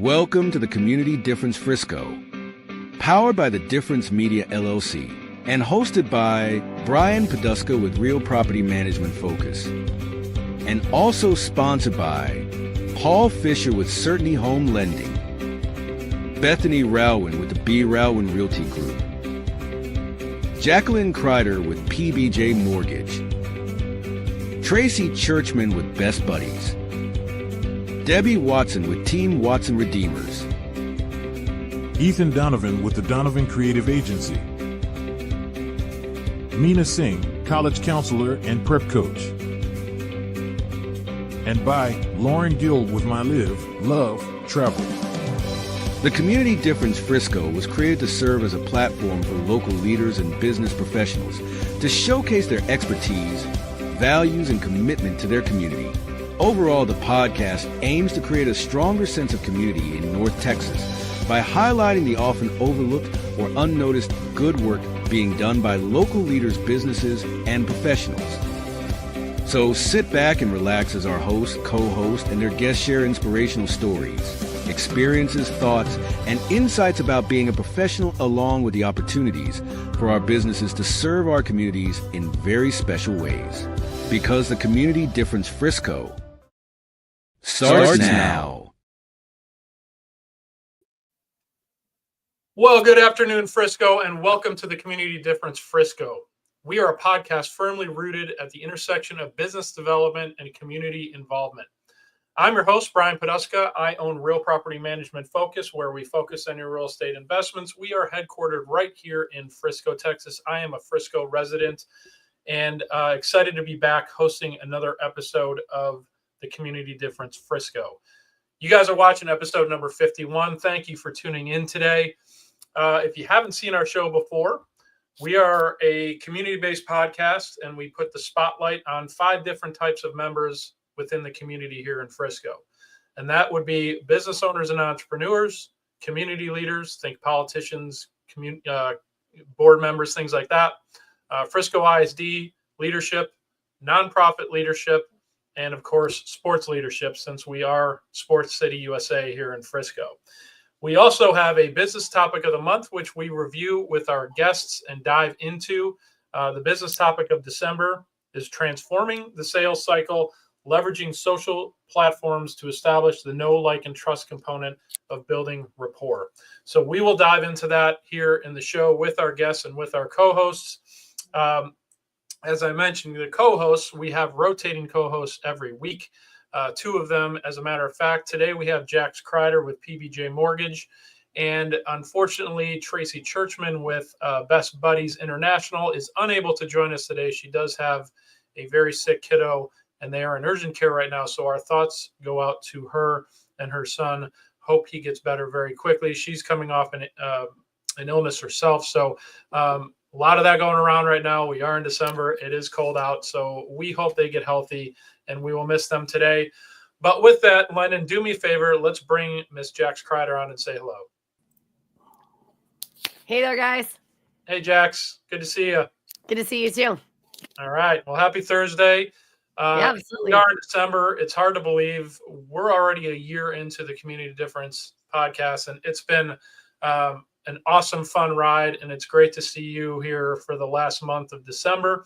Welcome to the Community Difference Frisco, powered by the Difference Media LLC, and hosted by Brian Poduska with Real Property Management Focus, and also sponsored by Paul Fisher with Certainty Home Lending, Bethany Rowan with the B. Rowan Realty Group, Jax Crider with PBJ Mortgage, Tracey Churchman with Best Buddies, Debbie Watson with Team Watson Redeemers, Ethan Donovan with the Donovan Creative Agency, Meena Singh, college counselor and prep coach, and by Lauren Gill with My Live, Love, Travel. The Community Difference Frisco was created to serve as a platform for local leaders and business professionals to showcase their expertise, values, and commitment to their community. Overall, the podcast aims to create a stronger sense of community in North Texas by highlighting the often overlooked or unnoticed good work being done by local leaders, businesses, and professionals. So sit back and relax as our host, co-host, and their guests share inspirational stories, experiences, thoughts, and insights about being a professional, along with the opportunities for our businesses to serve our communities in very special ways. Because the Community Difference Frisco starts now. Well, good afternoon, Frisco, and welcome to the Community Difference Frisco. We are a podcast firmly rooted at the intersection of business development and community involvement. I'm your host, Brian Poduska. I own Real Property Management Focus, where we focus on your real estate investments. We are headquartered right here in Frisco, Texas. I am a Frisco resident and excited to be back hosting another episode of the Community Difference Frisco. You guys are watching episode number 51. Thank you for tuning in today. If you haven't seen our show before, we are a community-based podcast, and we put the spotlight on 5 different types of members within the community here in Frisco. And that would be business owners and entrepreneurs, community leaders, think politicians, board members, things like that, Frisco ISD leadership, nonprofit leadership, and of course, sports leadership, since we are Sports City USA here in Frisco. We also have a business topic of the month, which we review with our guests and dive into. The business topic of December is transforming the sales cycle, leveraging social platforms to establish the know, like, and trust component of building rapport. So we will dive into that here in the show with our guests and with our co-hosts. As I mentioned, the co-hosts, we have rotating co-hosts every week. 2 of them, as a matter of fact. Today we have Jax Crider with PBJ Mortgage, and unfortunately Tracey Churchman with Best Buddies International is unable to join us today. She does have a very sick kiddo, and they are in urgent care right now, so our thoughts go out to her and her son. Hope he gets better very quickly. She's coming off an illness herself, so a lot of that going around right now. We are in December. It is cold out, so we hope they get healthy, and we will miss them today. But with that, Lennon, do me a favor. Let's bring Miss Jax Crider on and say hello. Hey there, guys. Hey, Jax. Good to see you. Good to see you, too. All right. Well, happy Thursday. Yeah, absolutely. We are in December. It's hard to believe. We're already a year into the Community Difference podcast, and it's been an awesome, fun ride, and it's great to see you here for the last month of December.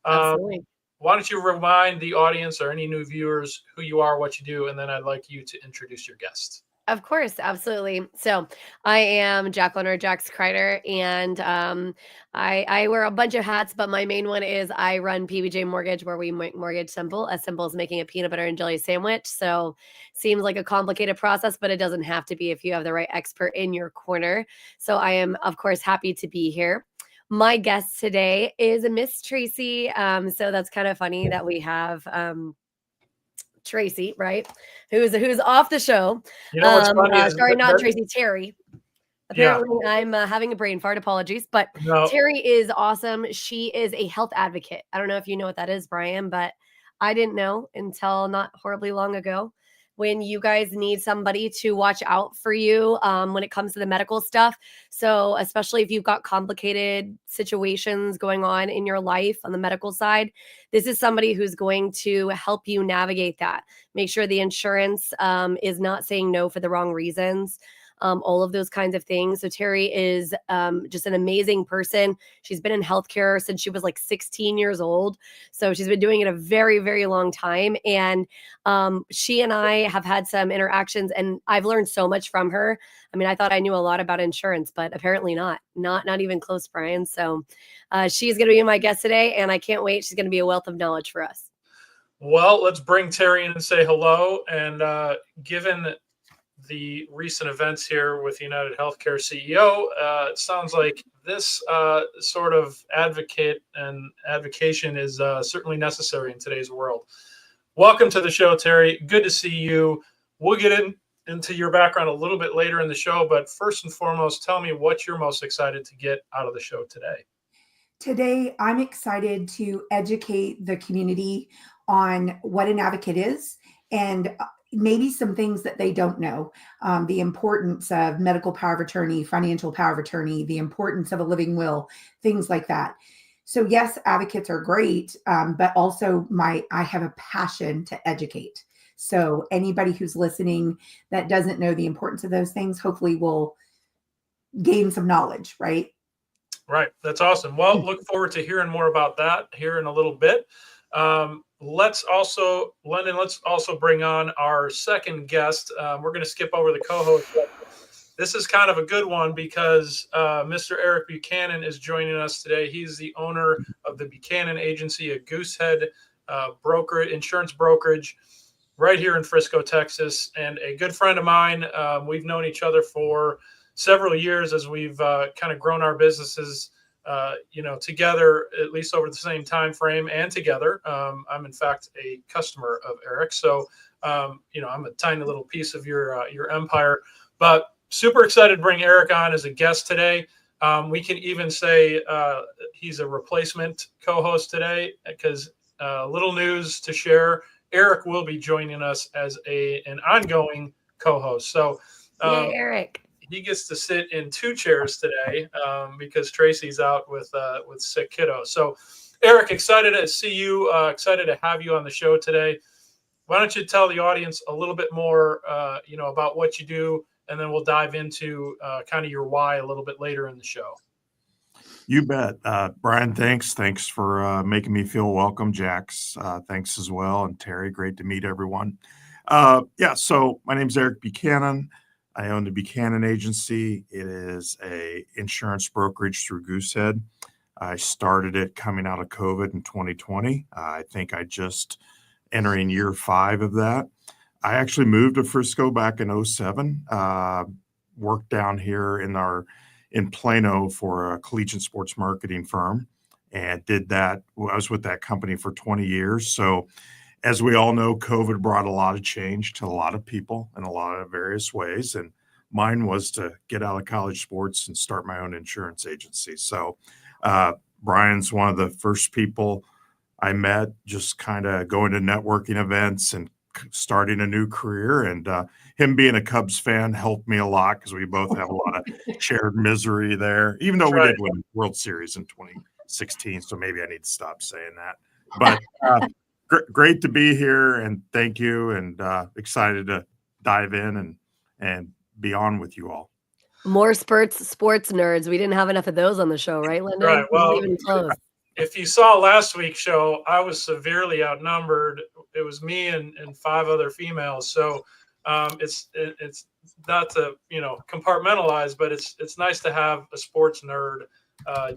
Absolutely. Why don't you remind the audience or any new viewers who you are, what you do, and then I'd like you to introduce your guest. Of course, absolutely. So I am Jax Crider, and I wear a bunch of hats, but my main one is I run PBJ Mortgage, where we make mortgage simple, as simple as making a peanut butter and jelly sandwich. So seems like a complicated process, but it doesn't have to be if you have the right expert in your corner. So I am, of course, happy to be here. My guest today is Miss Tracey. So that's kind of funny that we have Tracey, right? Who's off the show. You know what's funny? Sorry, not Tracey, Terry. Apparently, yeah. I'm having a brain fart. Apologies. But no. Terry is awesome. She is a health advocate. I don't know if you know what that is, Brian, but I didn't know until not horribly long ago when you guys need somebody to watch out for you when it comes to the medical stuff. So especially if you've got complicated situations going on in your life on the medical side, this is somebody who's going to help you navigate that. Make sure the insurance is not saying no for the wrong reasons. All of those kinds of things. So Terry is just an amazing person. She's been in healthcare since she was like 16 years old. So she's been doing it a very, very long time. And she and I have had some interactions, and I've learned so much from her. I mean, I thought I knew a lot about insurance, but apparently not even close, Brian. So she's going to be my guest today, and I can't wait. She's going to be a wealth of knowledge for us. Well, let's bring Terry in and say hello. And given the recent events here with United Healthcare CEO, it sounds like this sort of advocation is certainly necessary in today's world. Welcome to the show, Terry. Good to see you. We'll get into your background a little bit later in the show, but first and foremost, tell me what you're most excited to get out of the show today. Today, I'm excited to educate the community on what an advocate is and maybe some things that they don't know. The importance of medical power of attorney, financial power of attorney, the importance of a living will, things like that. So yes, advocates are great, but also I have a passion to educate. So anybody who's listening that doesn't know the importance of those things, hopefully will gain some knowledge, right? Right. That's awesome. Well, look forward to hearing more about that here in a little bit. Let's also bring on our second guest. We're going to skip over the co-host. This is kind of a good one because Mr. Eric Buchanan is joining us today. He's the owner of the Buchanan Agency, a Goosehead insurance brokerage right here in Frisco, Texas, and a good friend of mine. We've known each other for several years as we've kind of grown our businesses together, at least over the same time frame and together. I'm in fact a customer of Eric. So, I'm a tiny little piece of your empire, but super excited to bring Eric on as a guest today. We can even say he's a replacement co-host today because little news to share. Eric will be joining us as an ongoing co-host. So, Yay, Eric. He gets to sit in two chairs today because Tracey's out with sick kiddo. So, Eric, excited to see you. Excited to have you on the show today. Why don't you tell the audience a little bit more, about what you do, and then we'll dive into kind of your why a little bit later in the show. You bet. Brian, thanks. Thanks for making me feel welcome. Jax, thanks as well. And Terry, great to meet everyone. So my name's Eric Buchanan. I own the Buchanan Agency. It is a insurance brokerage through Goosehead. I started it coming out of COVID in 2020. I think I just entering year 5 of that. I actually moved to Frisco back in 2007. Worked down here in Plano for a collegiate sports marketing firm, and did that. I was with that company for 20 years. So, as we all know, COVID brought a lot of change to a lot of people in a lot of various ways. And mine was to get out of college sports and start my own insurance agency. So Brian's one of the first people I met, just kind of going to networking events and starting a new career. And him being a Cubs fan helped me a lot because we both have a lot of shared misery there, even though we did win the World Series in 2016. So maybe I need to stop saying that. But great to be here, and thank you, and excited to dive in and be on with you all. More sports nerds. We didn't have enough of those on the show, right, Lyndon? Right. Well, even close. If you saw last week's show, I was severely outnumbered. It was me and 5 other females. So it's not to compartmentalize, but it's nice to have a sports nerd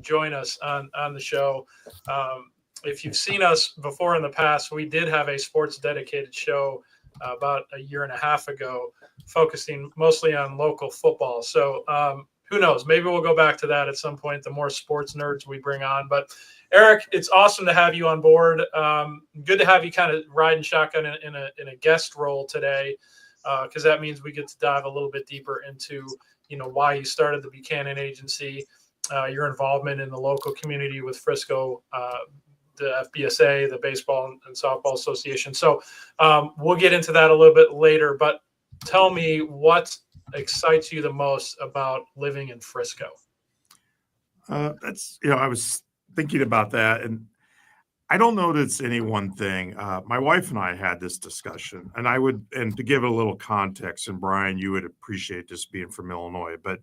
join us on the show. If you've seen us before in the past, we did have a sports dedicated show about a year and a half ago, focusing mostly on local football. So who knows? Maybe we'll go back to that at some point, the more sports nerds we bring on. But Eric, it's awesome to have you on board. Good to have you kind of riding shotgun in a guest role today, because that means we get to dive a little bit deeper into why you started the Buchanan Agency, your involvement in the local community with Frisco the FBSA, the Baseball and Softball Association. So we'll get into that a little bit later. But tell me what excites you the most about living in Frisco. I was thinking about that, and I don't know that it's any one thing. My wife and I had this discussion, and to give it a little context, and Brian, you would appreciate this being from Illinois, but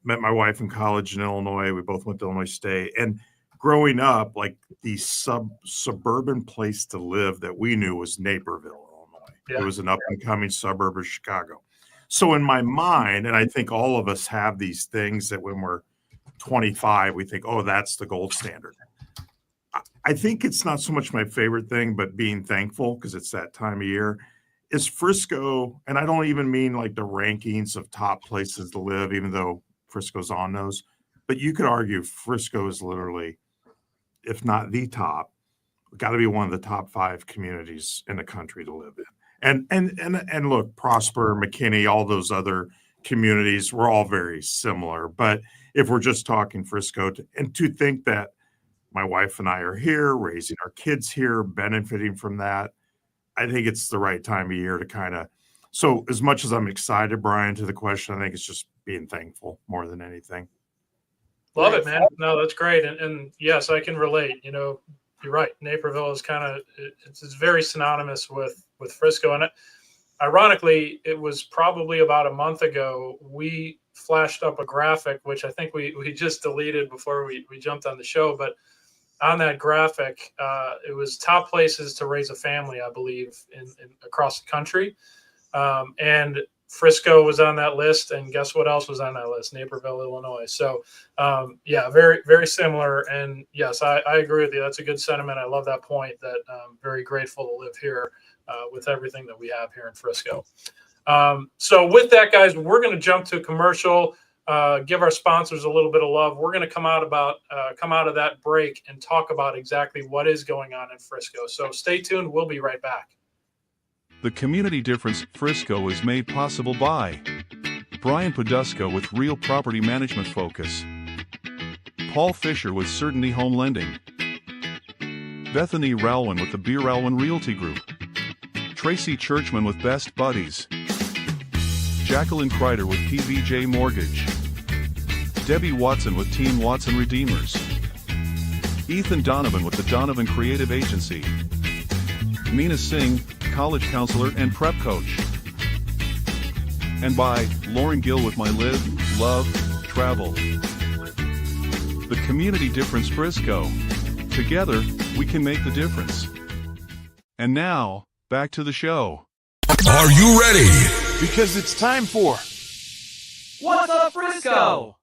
met my wife in college in Illinois. We both went to Illinois State, and growing up, like the suburban place to live that we knew was Naperville, Illinois. Yeah. It was an up and coming suburb of Chicago. So in my mind, and I think all of us have these things that when we're 25, we think, oh, that's the gold standard. I think it's not so much my favorite thing, but being thankful because it's that time of year is Frisco. And I don't even mean like the rankings of top places to live, even though Frisco's on those, but you could argue Frisco is literally, if not the top, got to be one of the top 5 communities in the country to live in. And look, Prosper, McKinney, all those other communities, we're all very similar. But if we're just talking Frisco, to think that my wife and I are here, raising our kids here, benefiting from that, I think it's the right time of year to kind of. So as much as I'm excited, Brian, to the question, I think it's just being thankful more than anything. Love it, man. No, that's great. And yes, I can relate. You're right. Naperville is it's very synonymous with Frisco. And ironically, it was probably about a month ago, we flashed up a graphic, which I think we just deleted before we jumped on the show. But on that graphic, it was top places to raise a family, I believe, in across the country. And Frisco was on that list. And guess what else was on that list? Naperville, Illinois. So, very, very similar. And yes, I agree with you. That's a good sentiment. I love that point that I'm very grateful to live here with everything that we have here in Frisco. So with that, guys, we're going to jump to commercial, give our sponsors a little bit of love. We're going to come out of that break and talk about exactly what is going on in Frisco. So stay tuned. We'll be right back. The Community Difference Frisco is made possible by Brian Poduska with Real Property Management Focus, Paul Fisher with Certainty Home Lending, Bethany Ralwin with the Beer Ralwin Realty Group, Tracey Churchman with Best Buddies, Jax Crider with PBJ Mortgage, Debbie Watson with Team Watson Redeemers, Ethan Donovan with the Donovan Creative Agency, Meena Singh, college counselor and prep coach, and by Lauren Gill with My Live, Love, Travel. The Community Difference Frisco. Together, we can make the difference. And now, back to the show. Are you ready? Because it's time for What's Up Frisco?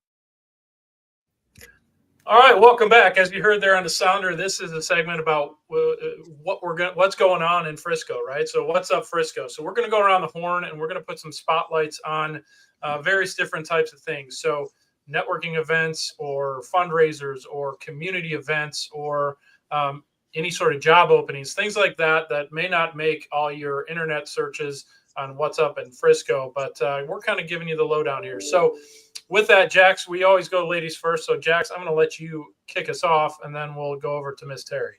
All right, welcome back. As you heard there on the sounder, this is a segment about what's going on in Frisco, right? So what's up Frisco? So we're going to go around the horn and we're going to put some spotlights on various different types of things. So networking events or fundraisers or community events or any sort of job openings, things like that may not make all your internet searches on what's up in Frisco, but we're kind of giving you the lowdown here. So with that, Jax, we always go ladies first. So Jax, I'm going to let you kick us off and then we'll go over to Miss Terry.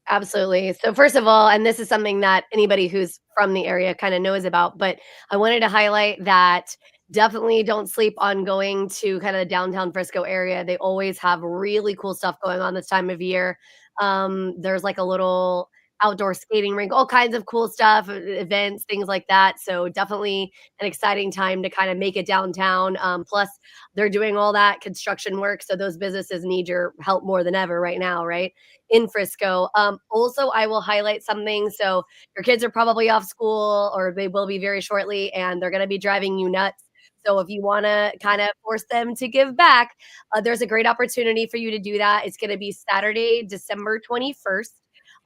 Absolutely. So first of all, and this is something that anybody who's from the area kind of knows about, but I wanted to highlight that definitely don't sleep on going to kind of the downtown Frisco area. They always have really cool stuff going on this time of year. There's like a little outdoor skating rink, all kinds of cool stuff, events, things like that. So definitely an exciting time to kind of make it downtown. Plus they're doing all that construction work. So those businesses need your help more than ever right now, right? In Frisco. Also, I will highlight something. So your kids are probably off school or they will be very shortly, and they're going to be driving you nuts. So if you want to kind of force them to give back, there's a great opportunity for you to do that. It's going to be Saturday, December 21st.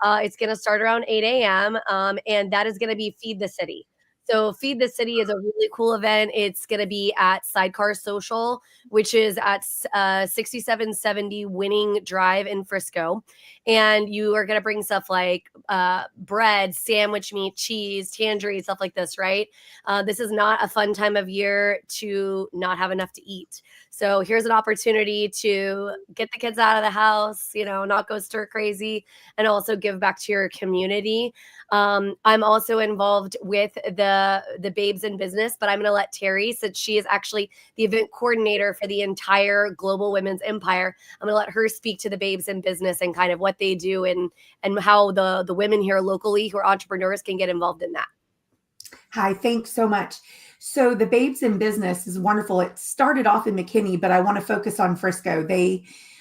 It's going to start around 8 a.m. And that is going to be Feed the City. So Feed the City is a really cool event. It's going to be at Sidecar Social, which is at 6770 Winning Drive in Frisco. And you are going to bring stuff like bread, sandwich meat, cheese, tangerine, stuff like this, right? This is not a fun time of year to not have enough to eat. So here's an opportunity to get the kids out of the house, not go stir crazy, and also give back to your community. I'm also involved with the Babes in Business, but I'm going to let Terry, since she is actually the event coordinator for the entire Global Women's Empire, I'm going to let her speak to the Babes in Business and kind of what they do and how the women here locally who are entrepreneurs can get involved in that. Hi, thanks so much. So the Babes in Business is wonderful. It started off in McKinney, but I want to focus on Frisco.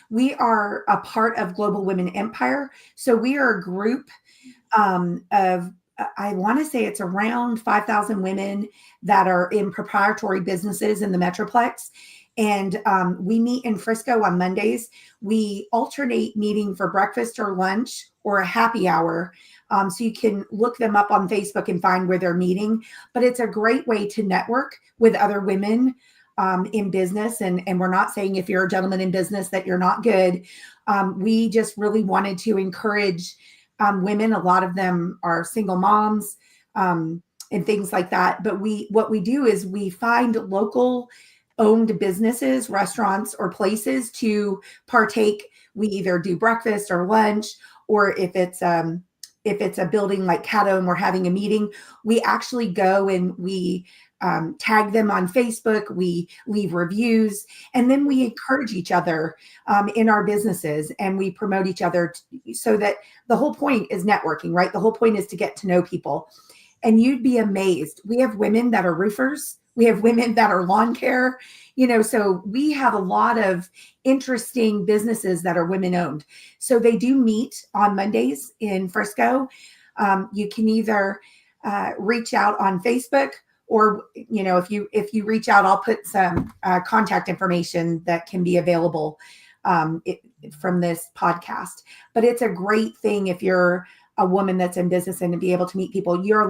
We are a part of Global Women Empire. So we are a group of, I want to say it's around 5,000 women that are in proprietary businesses in the Metroplex. And we meet in Frisco on Mondays. We alternate meeting for breakfast or lunch or a happy hour. So you can look them up on Facebook and find where they're meeting. But it's a great way to network with other women in business. And we're not saying if you're a gentleman in business that you're not good. We just really wanted to encourage women. A lot of them are single moms and things like that. But what we do is we find local owned businesses, restaurants, or places to partake. We either do breakfast or lunch, or if it's a building like Caddo and we're having a meeting, we actually go and we tag them on Facebook, we leave reviews, and then we encourage each other in our businesses, and we promote each other so that the whole point is networking, right? The whole point is to get to know people. And you'd be amazed. We have women that are roofers. We have women that are lawn care, so we have a lot of interesting businesses that are women owned. So they do meet on Mondays in Frisco. You can either reach out on Facebook, or, if you reach out, I'll put some contact information that can be available from this podcast. But it's a great thing if you're a woman that's in business and to be able to meet people. You're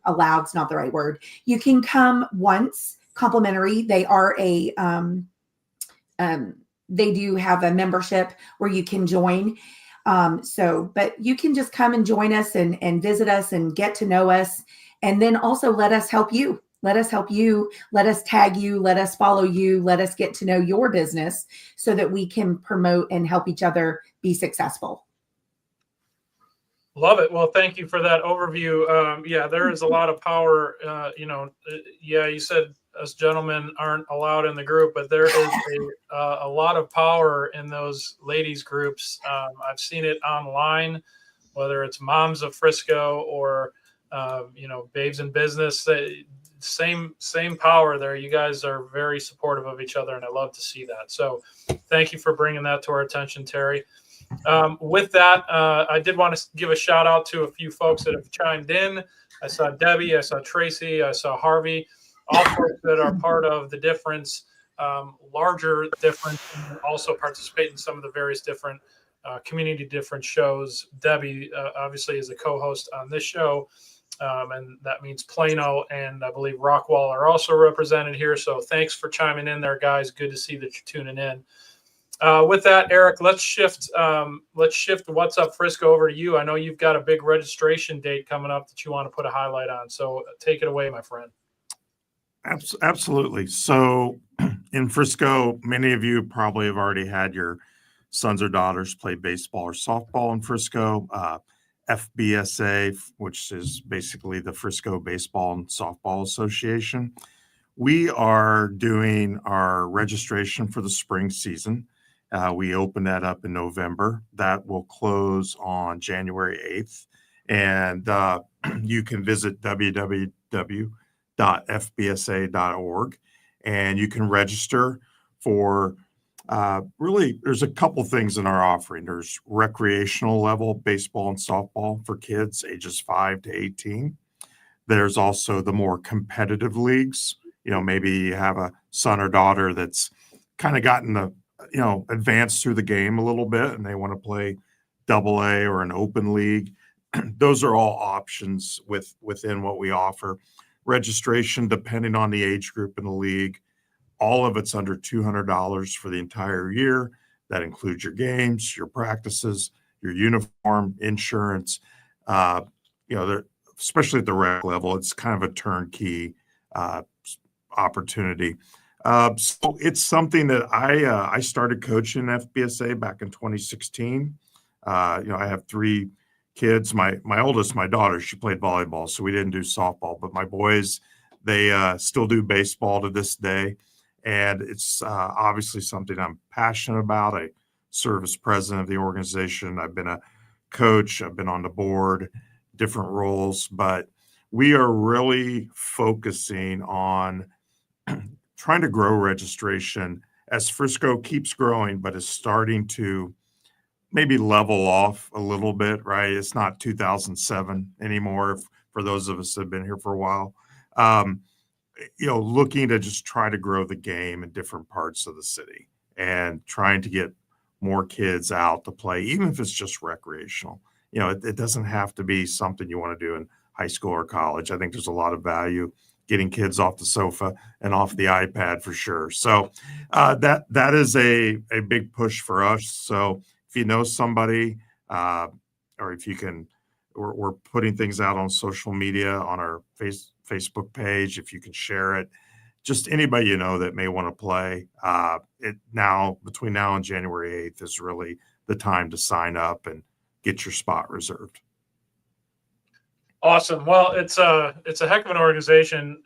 allowed's not the right word. You can come once complimentary. They are they do have a membership where you can join. But you can just come and join us and visit us and get to know us. And then also let us help you. Let us help you. Let us tag you. Let us follow you. Let us get to know your business so that we can promote and help each other be successful. Love it. Well, thank you for that overview. There is a lot of power. You said us gentlemen aren't allowed in the group, but there is a lot of power in those ladies groups. I've seen it online, whether it's Moms of Frisco or Babes in Business. Same power there. You guys are very supportive of each other, and I love to see that. So, thank you for bringing that to our attention, Terry. With that, I did want to give a shout out to a few folks that have chimed in. I saw Debbie, I saw Tracey, I saw Harvey, all folks that are part of the difference, larger difference, and also participate in some of the various different community different shows. Debbie obviously is a co-host on this show, and that means Plano and I believe Rockwall are also represented here. So thanks for chiming in there, guys. Good to see that you're tuning in. With that, Eric, let's shift What's Up Frisco over to you. I know you've got a big registration date coming up that you want to put a highlight on. So take it away, my friend. Absolutely. So in Frisco, many of you probably have already had your sons or daughters play baseball or softball in Frisco. FBSA, which is basically the Frisco Baseball and Softball Association. We are doing our registration for the spring season. We open that up in November. That will close on January 8th. And you can visit www.fbsa.org and you can register for really, there's a couple things in our offering. There's recreational level baseball and softball for kids ages 5 to 18. There's also the more competitive leagues. Maybe you have a son or daughter that's kind of gotten the, advanced through the game a little bit and they want to play AA or an open league. Those are all options within what we offer. Registration, depending on the age group in the league, all of it's under $200 for the entire year. That includes your games, your practices, your uniform, insurance. Especially at the rec level, it's kind of a turnkey opportunity. So it's something that I started coaching FBSA back in 2016. I have 3 kids. My oldest, my daughter, she played volleyball, so we didn't do softball. But my boys, they still do baseball to this day, and it's obviously something I'm passionate about. I serve as president of the organization. I've been a coach. I've been on the board, different roles, but we are really focusing on trying to grow registration as Frisco keeps growing, but is starting to maybe level off a little bit, right? It's not 2007 anymore for those of us that have been here for a while. Looking to just try to grow the game in different parts of the city and trying to get more kids out to play, even if it's just recreational. It doesn't have to be something you want to do in high school or college. I think there's a lot of value getting kids off the sofa and off the iPad for sure. So that is a big push for us. So if you know somebody, or if you can, we're putting things out on social media, on our Facebook page. If you can share it, just anybody that may want to play. Between now and January 8th is really the time to sign up and get your spot reserved. Awesome. Well, it's a heck of an organization,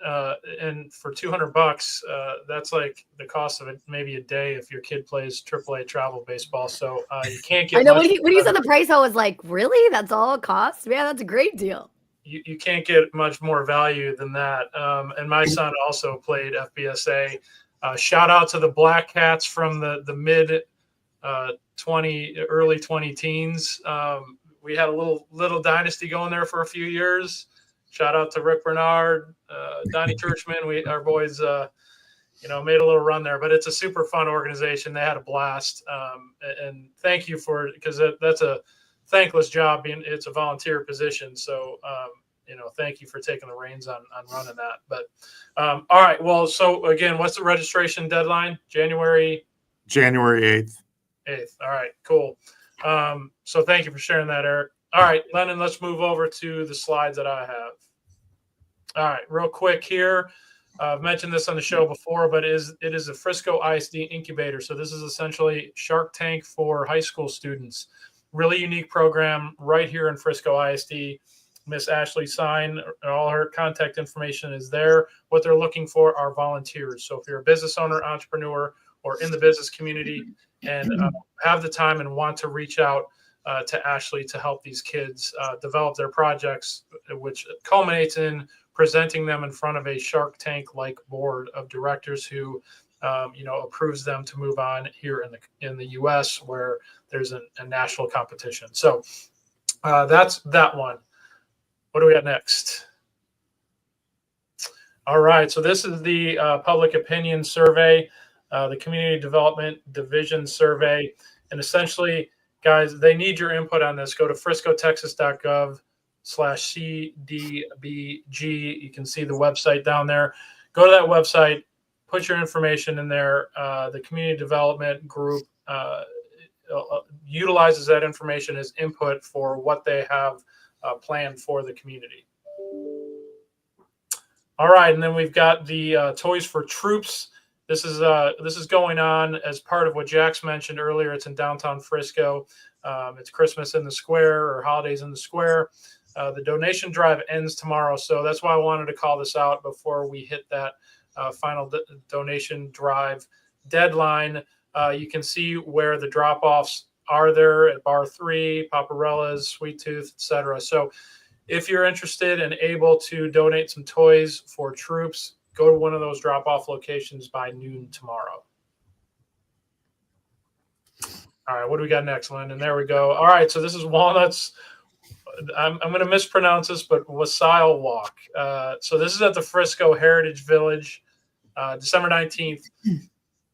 and for $200, that's like the cost of it maybe a day if your kid plays AAA travel baseball. So you can't get. I know when you said the price, I was like, really? That's all it costs? Yeah, that's a great deal. You can't get much more value than that. And my son also played FBSA. Shout out to the Black Cats from the mid early 20 teens. We had a little dynasty going there for a few years. Shout out to Rick Bernard, Donnie Churchman. Our boys, made a little run there. But it's a super fun organization. They had a blast. And thank you because that's a thankless job. It's a volunteer position. So, thank you for taking the reins on running that. But all right. Well, so again, what's the registration deadline? January 8th. 8th. All right, cool. So thank you for sharing that, Eric. All right, Lennon, let's move over to the slides that I have. All right, real quick here. I've mentioned this on the show before, but it is a Frisco ISD incubator. So this is essentially Shark Tank for high school students. Really unique program right here in Frisco ISD. Miss Ashley Sign, all her contact information is there. What they're looking for are volunteers. So if you're a business owner, entrepreneur, or in the business community and have the time and want to reach out to Ashley to help these kids develop their projects, which culminates in presenting them in front of a Shark Tank-like board of directors who, approves them to move on here in the U.S. where there's a national competition. So that's that one. What do we got next? All right, so this is the public opinion survey, the Community Development Division survey. And essentially, guys, they need your input on this. Go to friscotexas.gov/CDBG. You can see the website down there. Go to that website, put your information in there. The community development group utilizes that information as input for what they have planned for the community. All right, and then we've got the Toys for Troops. This is going on as part of what Jax mentioned earlier. It's in downtown Frisco. It's Christmas in the Square or holidays in the Square. The donation drive ends tomorrow, so that's why I wanted to call this out before we hit that final donation drive deadline. You can see where the drop-offs are there at Bar 3, Paparella's, Sweet Tooth, etc. So if you're interested and able to donate some toys for troops, go to one of those drop-off locations by noon tomorrow. All right, what do we got next, Lynn? And there we go. All right, so this is Walnuts. I'm going to mispronounce this, but Wassail Walk. So this is at the Frisco Heritage Village, December 19th.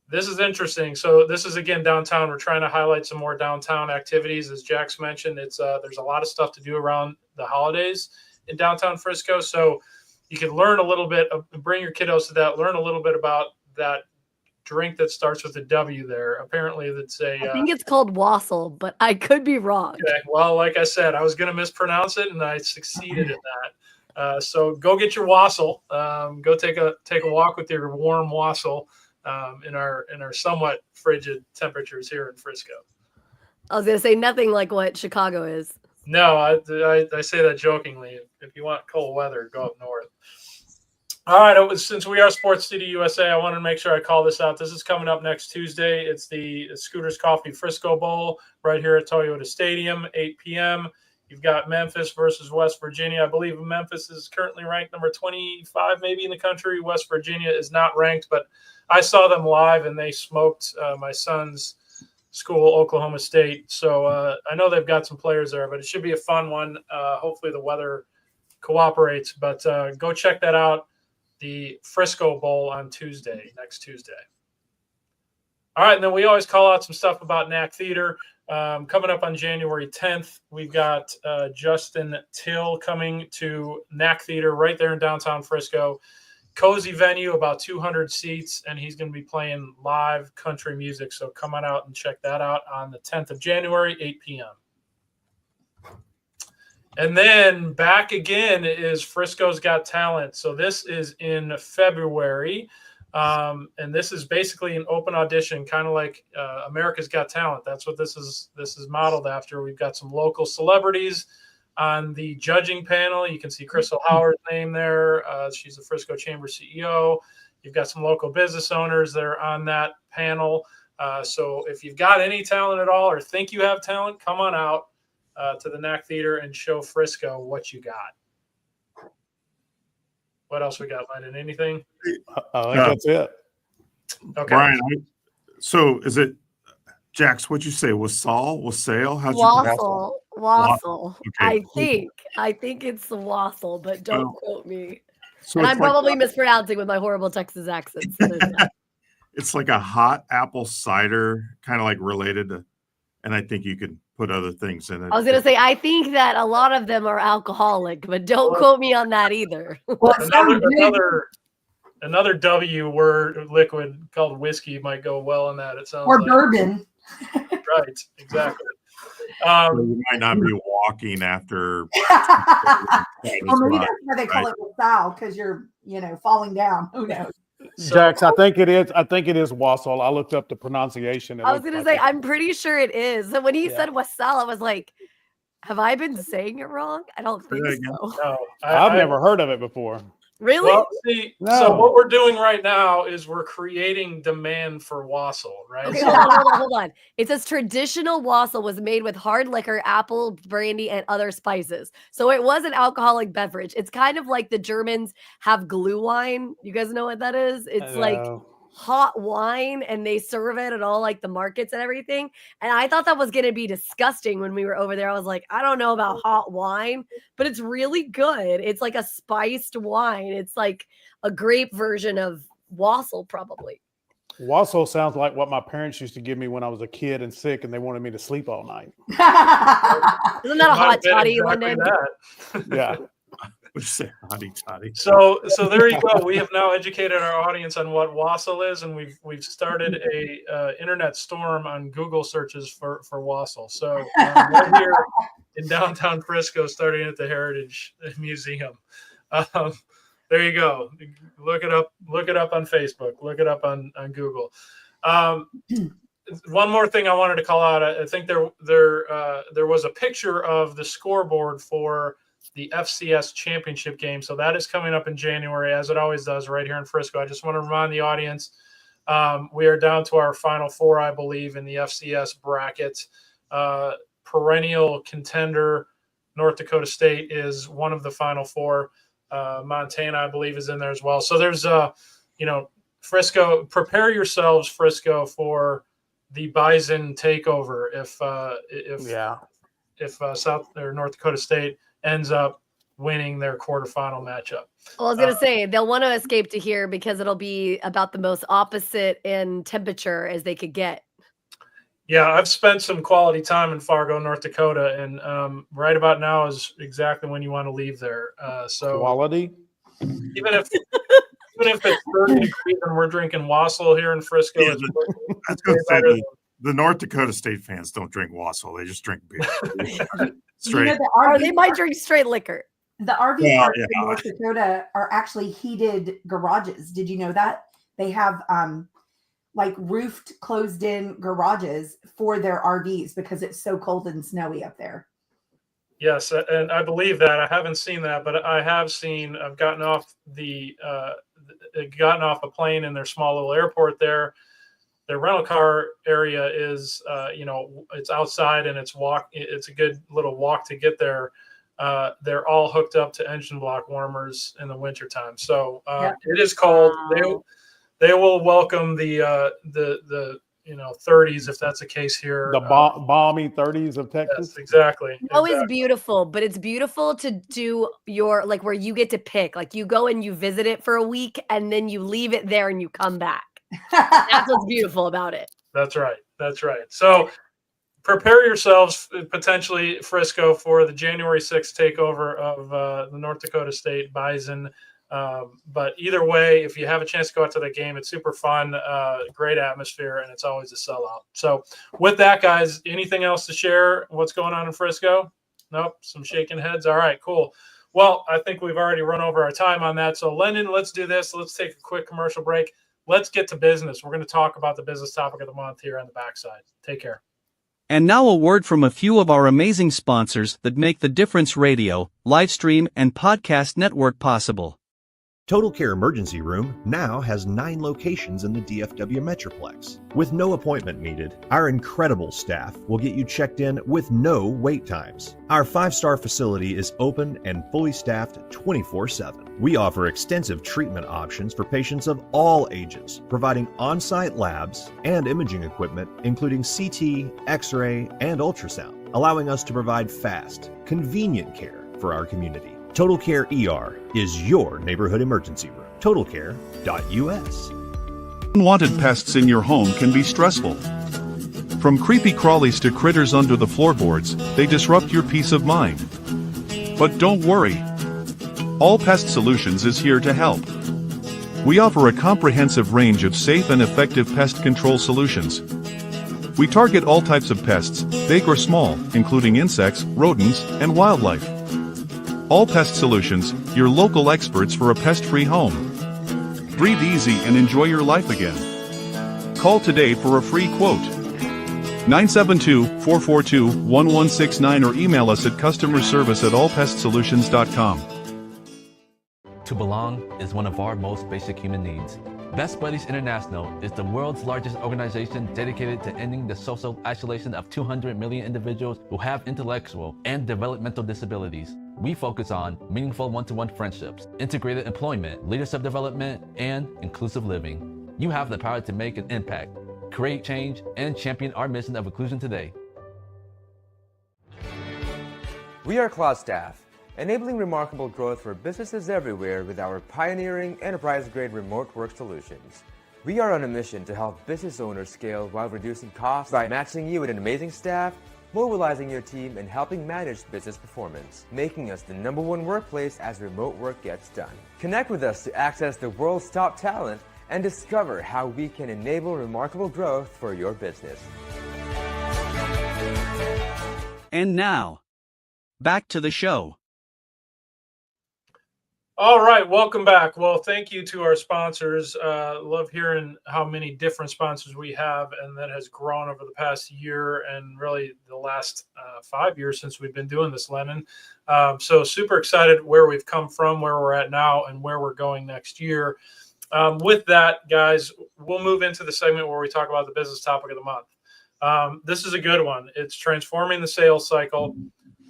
This is interesting. So this is, again, downtown. We're trying to highlight some more downtown activities. As Jax mentioned, there's a lot of stuff to do around the holidays in downtown Frisco. So you can learn a little bit, bring your kiddos to that, learn a little bit about that drink that starts with a W there. Apparently that's I think it's called wassail, but I could be wrong. Okay. Well, like I said, I was going to mispronounce it and I succeeded in that. So go get your wassail. Go take a walk with your warm wassail. in our somewhat frigid temperatures here in Frisco. I was going to say nothing like what Chicago is. No, I say that jokingly. If you want cold weather, go up north. All right, since we are Sports City USA, I wanted to make sure I call this out. This is coming up next Tuesday. It's the Scooters Coffee Frisco Bowl right here at Toyota Stadium, 8 p.m. You've got Memphis versus West Virginia. I believe Memphis is currently ranked number 25 maybe in the country. West Virginia is not ranked, but I saw them live, and they smoked my son's school, Oklahoma State. So I know they've got some players there, but it should be a fun one. Hopefully the weather cooperates, but go check that out. The Frisco Bowl on next Tuesday. All right, and then we always call out some stuff about NAC Theater. Coming up on January 10th, we've got Justin Till coming to NAC Theater right there in downtown Frisco. Cozy venue, about 200 seats, and he's going to be playing live country music. So come on out and check that out on the 10th of January, 8 p.m. And then back again is Frisco's Got Talent. So this is in February, and this is basically an open audition, kind of like America's Got Talent. That's what this is modeled after. We've got some local celebrities on the judging panel. You can see Crystal Howard's name there. She's the Frisco Chamber CEO. You've got some local business owners that are on that panel. So if you've got any talent at all or think you have talent, come on out to the NAC Theater and show Frisco what you got. What else we got, Landon? Anything? I think that's it. Okay. Brian, so is it, Jax, what'd you say? Wassail? How'd you Wassel. Okay. I think it's the Wassel, but don't quote me. So And it's I'm like probably mispronouncing with my horrible Texas accent. So there's that. it's like a hot apple cider, kind of like related to, and I think you could put other things in it. I was going to say, I think that a lot of them are alcoholic, but don't quote me on that either. Another W word liquid called whiskey might go well in that. It sounds Or like bourbon. Right, exactly. So you might not be walking after. Or maybe that's why they call it LaSalle, because you're, falling down. Who knows? Jax, I think it is Wassel. I looked up the pronunciation. I was going to say, I'm pretty sure it is. So when he said Wassail, I was like, have I been saying it wrong? I don't think so. No, I've never heard of it before. Really? Well, see, so what we're doing right now is we're creating demand for Wassel, right? Okay, So, hold on. It says traditional Wassel was made with hard liquor, apple, brandy, and other spices. So it was an alcoholic beverage. It's kind of like the Germans have glue wine. You guys know what that is? It's like hot wine, and they serve it at all like the markets and everything. And I thought that was going to be disgusting when we were over there. I was like, I don't know about hot wine, but it's really good. It's like a spiced wine. It's like a grape version of Wassel, probably. Wassel sounds like what my parents used to give me when I was a kid and sick, and they wanted me to sleep all night. Isn't that a hot toddy, London? Yeah. What'd you say, hotty toddy? So there you go. We have now educated our audience on what Wassel is, and we've started a internet storm on Google searches for Wassel. So right here in downtown Frisco, starting at the Heritage Museum. There you go. Look it up on Facebook. Look it up on Google. One more thing I wanted to call out. I think there was a picture of the scoreboard for the FCS championship game. So that is coming up in January, as it always does right here in Frisco. I just want to remind the audience, we are down to our final four, I believe, in the FCS bracket. Perennial contender North Dakota State is one of the final four. Montana, I believe, is in there as well. So there's, Frisco, prepare yourselves, Frisco, for the Bison takeover. If South or North Dakota State ends up winning their quarterfinal matchup. Well, I was going to say, they'll want to escape to here because it'll be about the most opposite in temperature as they could get. Yeah, I've spent some quality time in Fargo, North Dakota, and right about now is exactly when you want to leave there. So quality? Even if it's 30 degrees and we're drinking Wassel here in Frisco, I was going to say the North Dakota State fans don't drink Wassel; they just drink beer. Straight. Or they might drink straight liquor. The RV parks in North Dakota are actually heated garages. Did you know that? They have like roofed, closed in garages for their RVs because it's so cold and snowy up there. Yes, and I believe that. I haven't seen that, but I have seen. I've gotten off a plane in their small little airport there. Their rental car area is, it's outside and it's a good little walk to get there. They're all hooked up to engine block warmers in the wintertime. So It is cold. Wow. They will welcome the 30s if that's the case here. The balmy 30s of Texas. Yes, exactly. Snow is beautiful, but it's beautiful to do where you get to pick. Like you go and you visit it for a week and then you leave it there and you come back. That's what's beautiful about it. That's right. So prepare yourselves, potentially Frisco, for the January 6th takeover of the North Dakota State Bison. But either way, if you have a chance to go out to the game, it's super fun, great atmosphere, and it's always a sellout. So with that, guys, anything else to share? What's going on in Frisco? Nope. Some shaking heads. All right, cool. Well, I think we've already run over our time on that. So Lyndon, let's do this. Let's take a quick commercial break. Let's get to business. We're going to talk about the business topic of the month here on the backside. Take care. And now a word from a few of our amazing sponsors that make the Difference Radio, live stream, and podcast network possible. Total Care Emergency Room now has 9 locations in the DFW Metroplex. With no appointment needed, our incredible staff will get you checked in with no wait times. Our 5-star facility is open and fully staffed 24/7. We offer extensive treatment options for patients of all ages, providing on-site labs and imaging equipment, including CT, X-ray, and ultrasound, allowing us to provide fast, convenient care for our community. Total Care ER is your neighborhood emergency room. TotalCare.us. Unwanted pests in your home can be stressful. From creepy crawlies to critters under the floorboards, they disrupt your peace of mind. But don't worry. All Pest Solutions is here to help. We offer a comprehensive range of safe and effective pest control solutions. We target all types of pests, big or small, including insects, rodents, and wildlife. All Pest Solutions, your local experts for a pest-free home. Breathe easy and enjoy your life again. Call today for a free quote. 972-442-1169 or email us at customerservice@allpestsolutions.com. To belong is one of our most basic human needs. Best Buddies International is the world's largest organization dedicated to ending the social isolation of 200 million individuals who have intellectual and developmental disabilities. We focus on meaningful one-to-one friendships, integrated employment, leadership development, and inclusive living. You have the power to make an impact, create change, and champion our mission of inclusion today. We are Cloud Staff, enabling remarkable growth for businesses everywhere with our pioneering enterprise-grade remote work solutions. We are on a mission to help business owners scale while reducing costs by matching you with an amazing staff, mobilizing your team, and helping manage business performance, making us the #1 workplace as remote work gets done. Connect with us to access the world's top talent and discover how we can enable remarkable growth for your business. And now, back to the show. All right, welcome back. Well, thank you to our sponsors. Love hearing how many different sponsors we have, and that has grown over the past year and really the last 5 years since we've been doing this, Lennon. So super excited where we've come from, where we're at now, and where we're going next year. With that, guys, we'll move into the segment where we talk about the business topic of the month. This is a good one. It's transforming the sales cycle,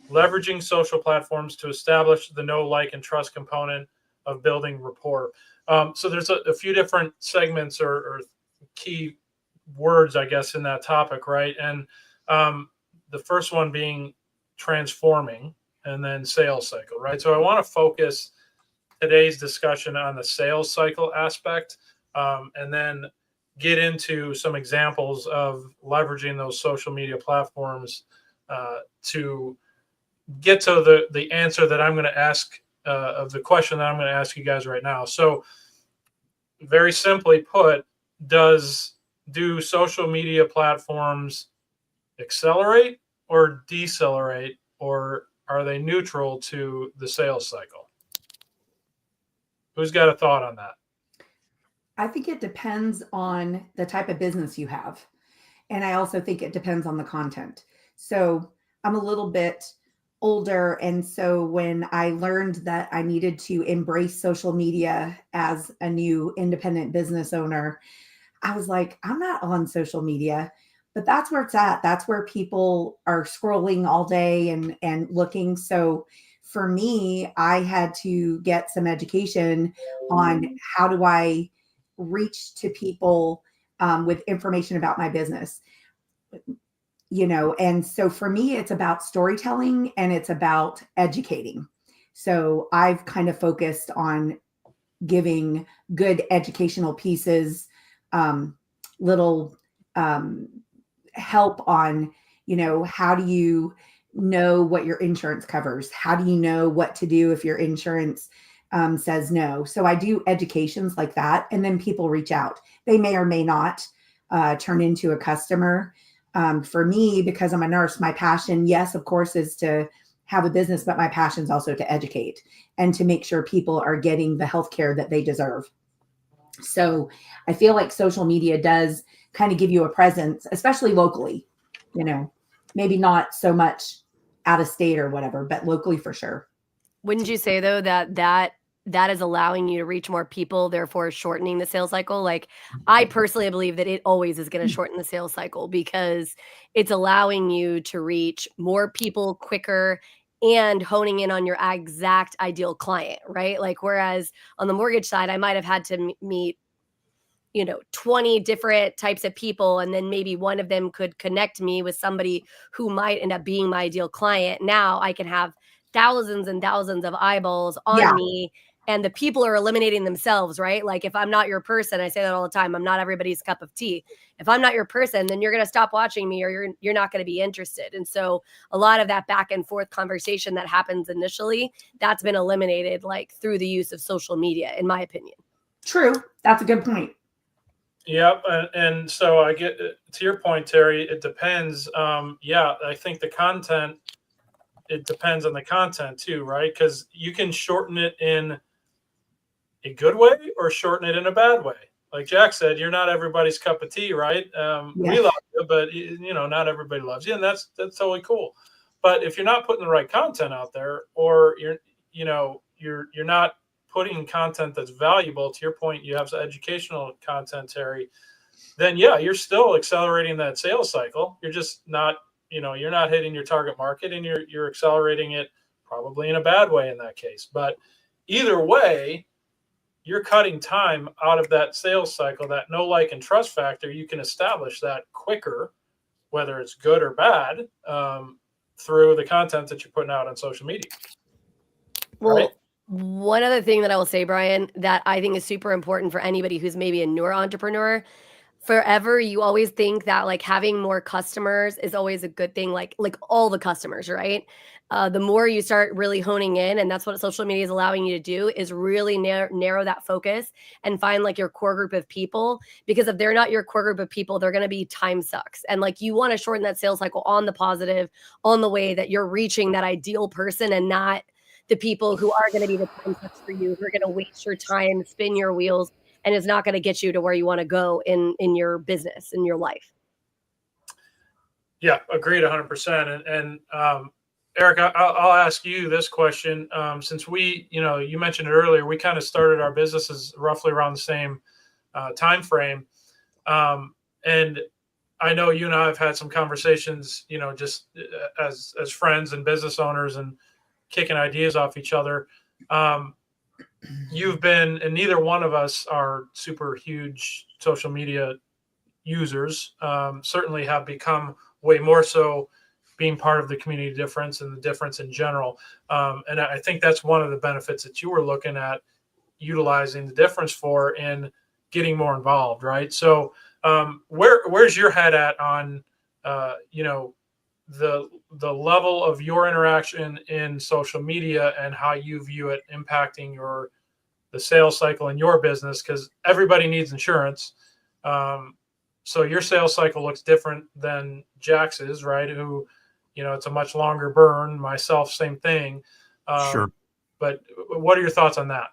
leveraging social platforms to establish the know, like, and trust component of building rapport. So there's a few different segments or key words, I guess, in that topic, right? And the first one being transforming, and then sales cycle, right? So I want to focus today's discussion on the sales cycle aspect, and then get into some examples of leveraging those social media platforms to get to the answer that I'm going to ask of the question that I'm going to ask you guys right now. So very simply put, do social media platforms accelerate or decelerate, or are they neutral to the sales cycle? Who's got a thought on that? I think it depends on the type of business you have. And I also think it depends on the content. So I'm a little bit older. And so when I learned that I needed to embrace social media as a new independent business owner, I was like, I'm not on social media, but that's where it's at. That's where people are scrolling all day and looking. So for me, I had to get some education on how do I reach to people with information about my business, and so for me, it's about storytelling and it's about educating. So I've kind of focused on giving good educational pieces, little help on, how do you know what your insurance covers? How do you know what to do if your insurance says no? So I do educations like that, and then people reach out. They may or may not turn into a customer. For me, because I'm a nurse, my passion, yes, of course, is to have a business, but my passion is also to educate and to make sure people are getting the healthcare that they deserve. So I feel like social media does kind of give you a presence, especially locally, maybe not so much out of state or whatever, but locally for sure. Wouldn't you say though that is allowing you to reach more people, therefore shortening the sales cycle? Like, I personally believe that it always is going to shorten the sales cycle because it's allowing you to reach more people quicker and honing in on your exact ideal client, right? Like, whereas on the mortgage side, I might have had to meet 20 different types of people, and then maybe one of them could connect me with somebody who might end up being my ideal client. Now I can have thousands and thousands of eyeballs on me, and the people are eliminating themselves, right? Like, if I'm not your person, I say that all the time, I'm not everybody's cup of tea. If I'm not your person, then you're going to stop watching me, or you're not going to be interested. And so a lot of that back and forth conversation that happens initially, that's been eliminated, like, through the use of social media, in my opinion. True. That's a good point. Yep. And so I get to your point, Terry, it depends. I think the content, it depends on the content too, right? Because you can shorten it in a good way or shorten it in a bad way. Like Jack said, you're not everybody's cup of tea, right? We love you, but not everybody loves you, and that's totally cool. But if you're not putting the right content out there, or you're not putting content that's valuable, to your point, you have some educational content, Terry, then you're still accelerating that sales cycle. You're just not, you're not hitting your target market, and you're accelerating it probably in a bad way in that case. But either way, you're cutting time out of that sales cycle, that know, like, and trust factor. You can establish that quicker, whether it's good or bad, through the content that you're putting out on social media. Well, right? One other thing that I will say, Brian, that I think is super important for anybody who's maybe a newer entrepreneur. Forever, you always think that, like, having more customers is always a good thing, like all the customers, right? The more you start really honing in, and that's what social media is allowing you to do, is really narrow that focus and find, like, your core group of people. Because if they're not your core group of people, they're going to be time sucks. And, like, you want to shorten that sales cycle on the positive, on the way that you're reaching that ideal person, and not the people who are going to be the time sucks for you, who are going to waste your time, spin your wheels, and it's not going to get you to where you want to go in your business, in your life. Yeah, agreed 100%. And Eric, I'll ask you this question. Since we, you mentioned it earlier, we kind of started our businesses roughly around the same time frame. And I know you and I have had some conversations, just as friends and business owners, and kicking ideas off each other. You've been, and neither one of us are super huge social media users, certainly have become way more so being part of the community difference and the difference in general. And I think that's one of the benefits that you were looking at utilizing the difference for, in getting more involved, right? So where's your head at on, the level of your interaction in social media and how you view it impacting the sales cycle in your business? Because everybody needs insurance. So your sales cycle looks different than Jax's, right? Who, it's a much longer burn. Myself, same thing. Sure. But what are your thoughts on that?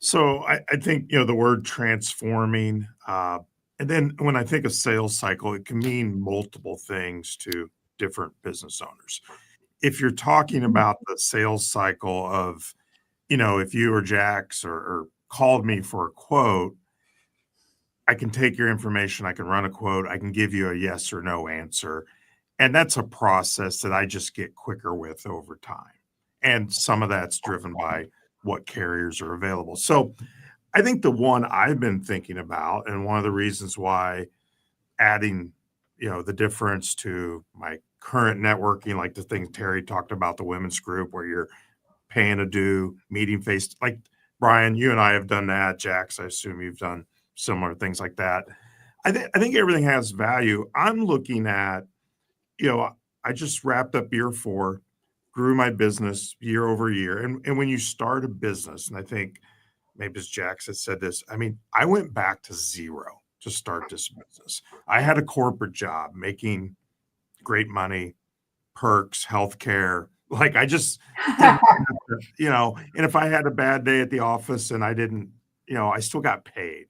So I think, the word transforming, and then when I think of sales cycle, it can mean multiple things to different business owners. If you're talking about the sales cycle of, if you or Jax or called me for a quote, I can take your information, I can run a quote, I can give you a yes or no answer. And that's a process that I just get quicker with over time. And some of that's driven by what carriers are available. So I think the one I've been thinking about, and one of the reasons why adding, the difference to my current networking, like the thing Terry talked about, the women's group where you're paying a due, meeting face, like Brian, you and I have done that. Jax, I assume you've done similar things like that. I think everything has value. I'm looking at, I just wrapped up year 4, grew my business year over year. And when you start a business, and I think maybe as Jax has said this, I went back to 0 to start this business. I had a corporate job making great money, perks, healthcare. Like I just, didn't have to, and if I had a bad day at the office and I didn't, I still got paid.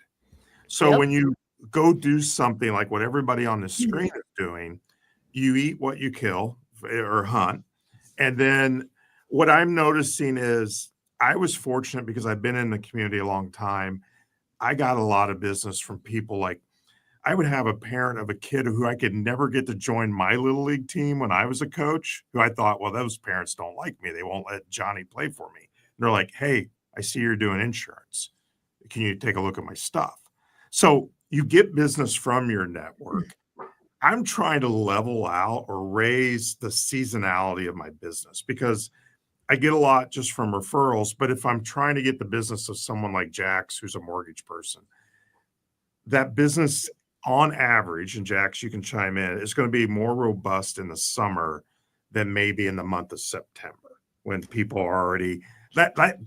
So when you go do something like what everybody on the screen is doing, you eat what you kill or hunt. And then what I'm noticing is I was fortunate because I've been in the community a long time. I got a lot of business from people like I would have a parent of a kid who I could never get to join my little league team when I was a coach, who I thought, well, those parents don't like me. They won't let Johnny play for me. And they're like, hey, I see you're doing insurance. Can you take a look at my stuff? So you get business from your network. I'm trying to level out or raise the seasonality of my business because I get a lot just from referrals. But if I'm trying to get the business of someone like Jax, who's a mortgage person, that business on average, and Jax, you can chime in, is going to be more robust in the summer than maybe in the month of September when people are already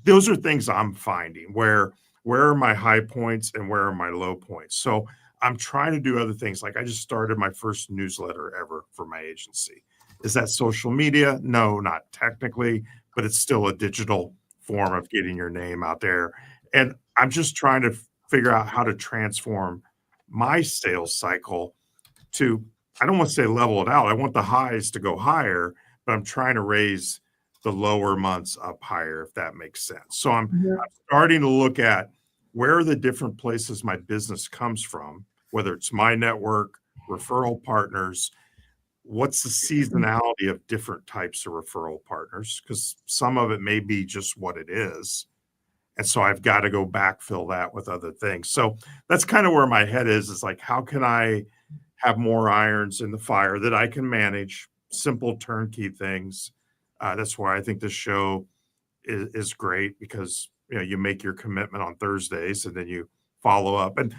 those are things I'm finding where are my high points and where are my low points. So I'm trying to do other things. Like I just started my first newsletter ever for my agency. Is that social media? No, not technically, but it's still a digital form of getting your name out there. And I'm just trying to figure out how to transform my sales cycle to, I don't want to say level it out. I want the highs to go higher, but I'm trying to raise the lower months up higher, if that makes sense. So I'm starting to look at where are the different places my business comes from, whether it's my network, referral partners, what's the seasonality of different types of referral partners? Because some of it may be just what it is. And so I've got to go backfill that with other things. So that's kind of where my head is like, how can I have more irons in the fire that I can manage, simple turnkey things. That's why I think this show is great because, you make your commitment on Thursdays and then you follow up. And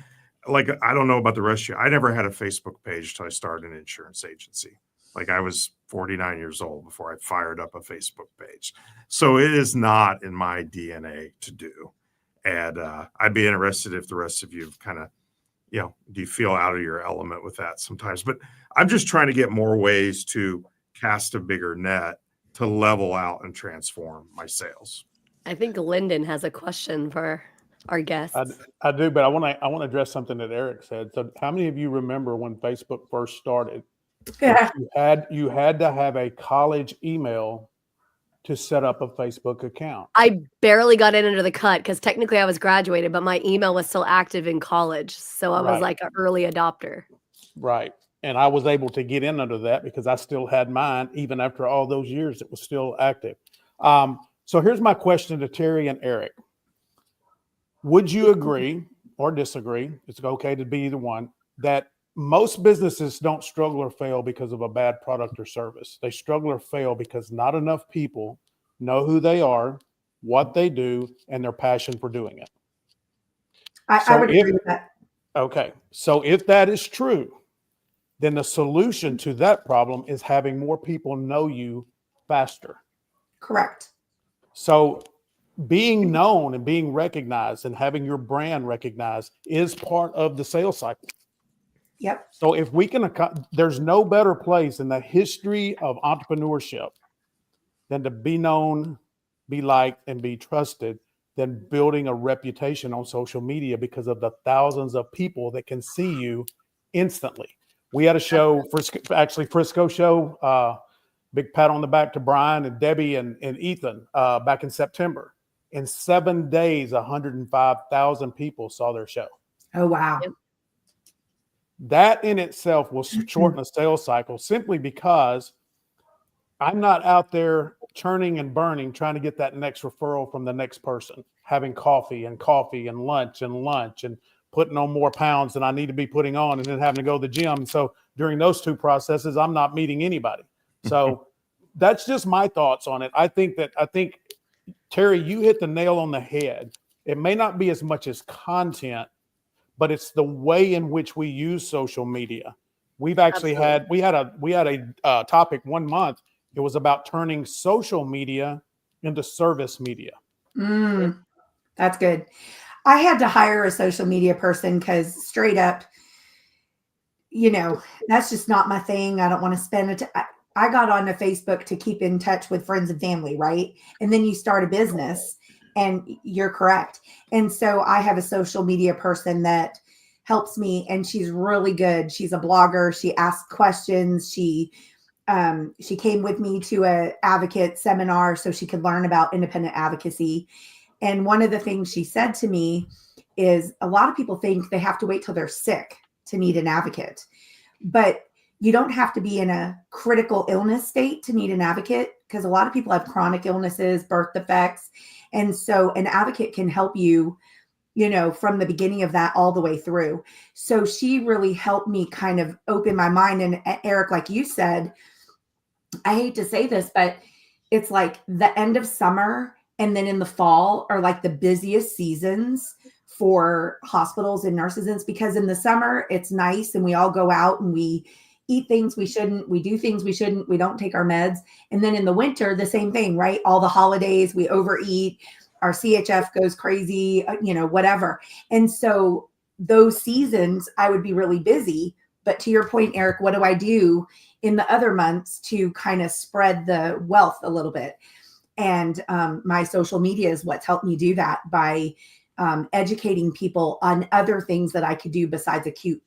like, I don't know about the rest of you. I never had a Facebook page till I started an insurance agency. Like I was 49 years old before I fired up a Facebook page. So it is not in my DNA to do. And I'd be interested if the rest of you kind of, do you feel out of your element with that sometimes? But I'm just trying to get more ways to cast a bigger net to level out and transform my sales. I think Lyndon has a question for our guests. I do, but I want to address something that Eric said. So how many of you remember when Facebook first started? Yeah. You had to have a college email to set up a Facebook account. I barely got in under the cut because technically I was graduated, but my email was still active in college. So I was like an early adopter. Right. And I was able to get in under that because I still had mine. Even after all those years, it was still active. So here's my question to Terry and Eric. Would you agree or disagree? It's okay to be either one, that most businesses don't struggle or fail because of a bad product or service. They struggle or fail because not enough people know who they are, what they do, and their passion for doing it. I would agree with that. Okay. So if that is true, then the solution to that problem is having more people know you faster. Correct. So being known and being recognized and having your brand recognized is part of the sales cycle. Yep. So if we can, there's no better place in the history of entrepreneurship than to be known, be liked, and be trusted than building a reputation on social media because of the thousands of people that can see you instantly. We had a show, Frisco show, big pat on the back to Brian and Debbie and Ethan back in September. In 7 days, 105,000 people saw their show. Oh, wow. Yep. That in itself will shorten a sales cycle simply because I'm not out there churning and burning, trying to get that next referral from the next person, having coffee and lunch and putting on more pounds than I need to be putting on and then having to go to the gym. So during those two processes, I'm not meeting anybody. So that's just my thoughts on it. I think Terry, you hit the nail on the head. It may not be as much as content, but it's the way in which we use social media. We've actually had a topic 1 month. It was about turning social media into service media. That's good. I had to hire a social media person because straight up, that's just not my thing. I don't want to spend it. I got onto Facebook to keep in touch with friends and family, right? And then you start a business, and you're correct. And so I have a social media person that helps me, and she's really good. She's a blogger. She asks questions. She came with me to a advocate seminar so she could learn about independent advocacy. And one of the things she said to me is a lot of people think they have to wait till they're sick to need an advocate, but you don't have to be in a critical illness state to need an advocate, because a lot of people have chronic illnesses, birth defects. And so an advocate can help you, from the beginning of that all the way through. So she really helped me kind of open my mind. And Eric, like you said, I hate to say this, but it's like the end of summer and then in the fall are like the busiest seasons for hospitals and nurses. And it's because in the summer it's nice and we all go out and we eat things we shouldn't, we do things we shouldn't, we don't take our meds. And then in the winter, the same thing, right? All the holidays, we overeat, our CHF goes crazy, whatever. And so those seasons I would be really busy. But to your point, Eric, what do I do in the other months to kind of spread the wealth a little bit? And my social media is what's helped me do that by educating people on other things that I could do besides acute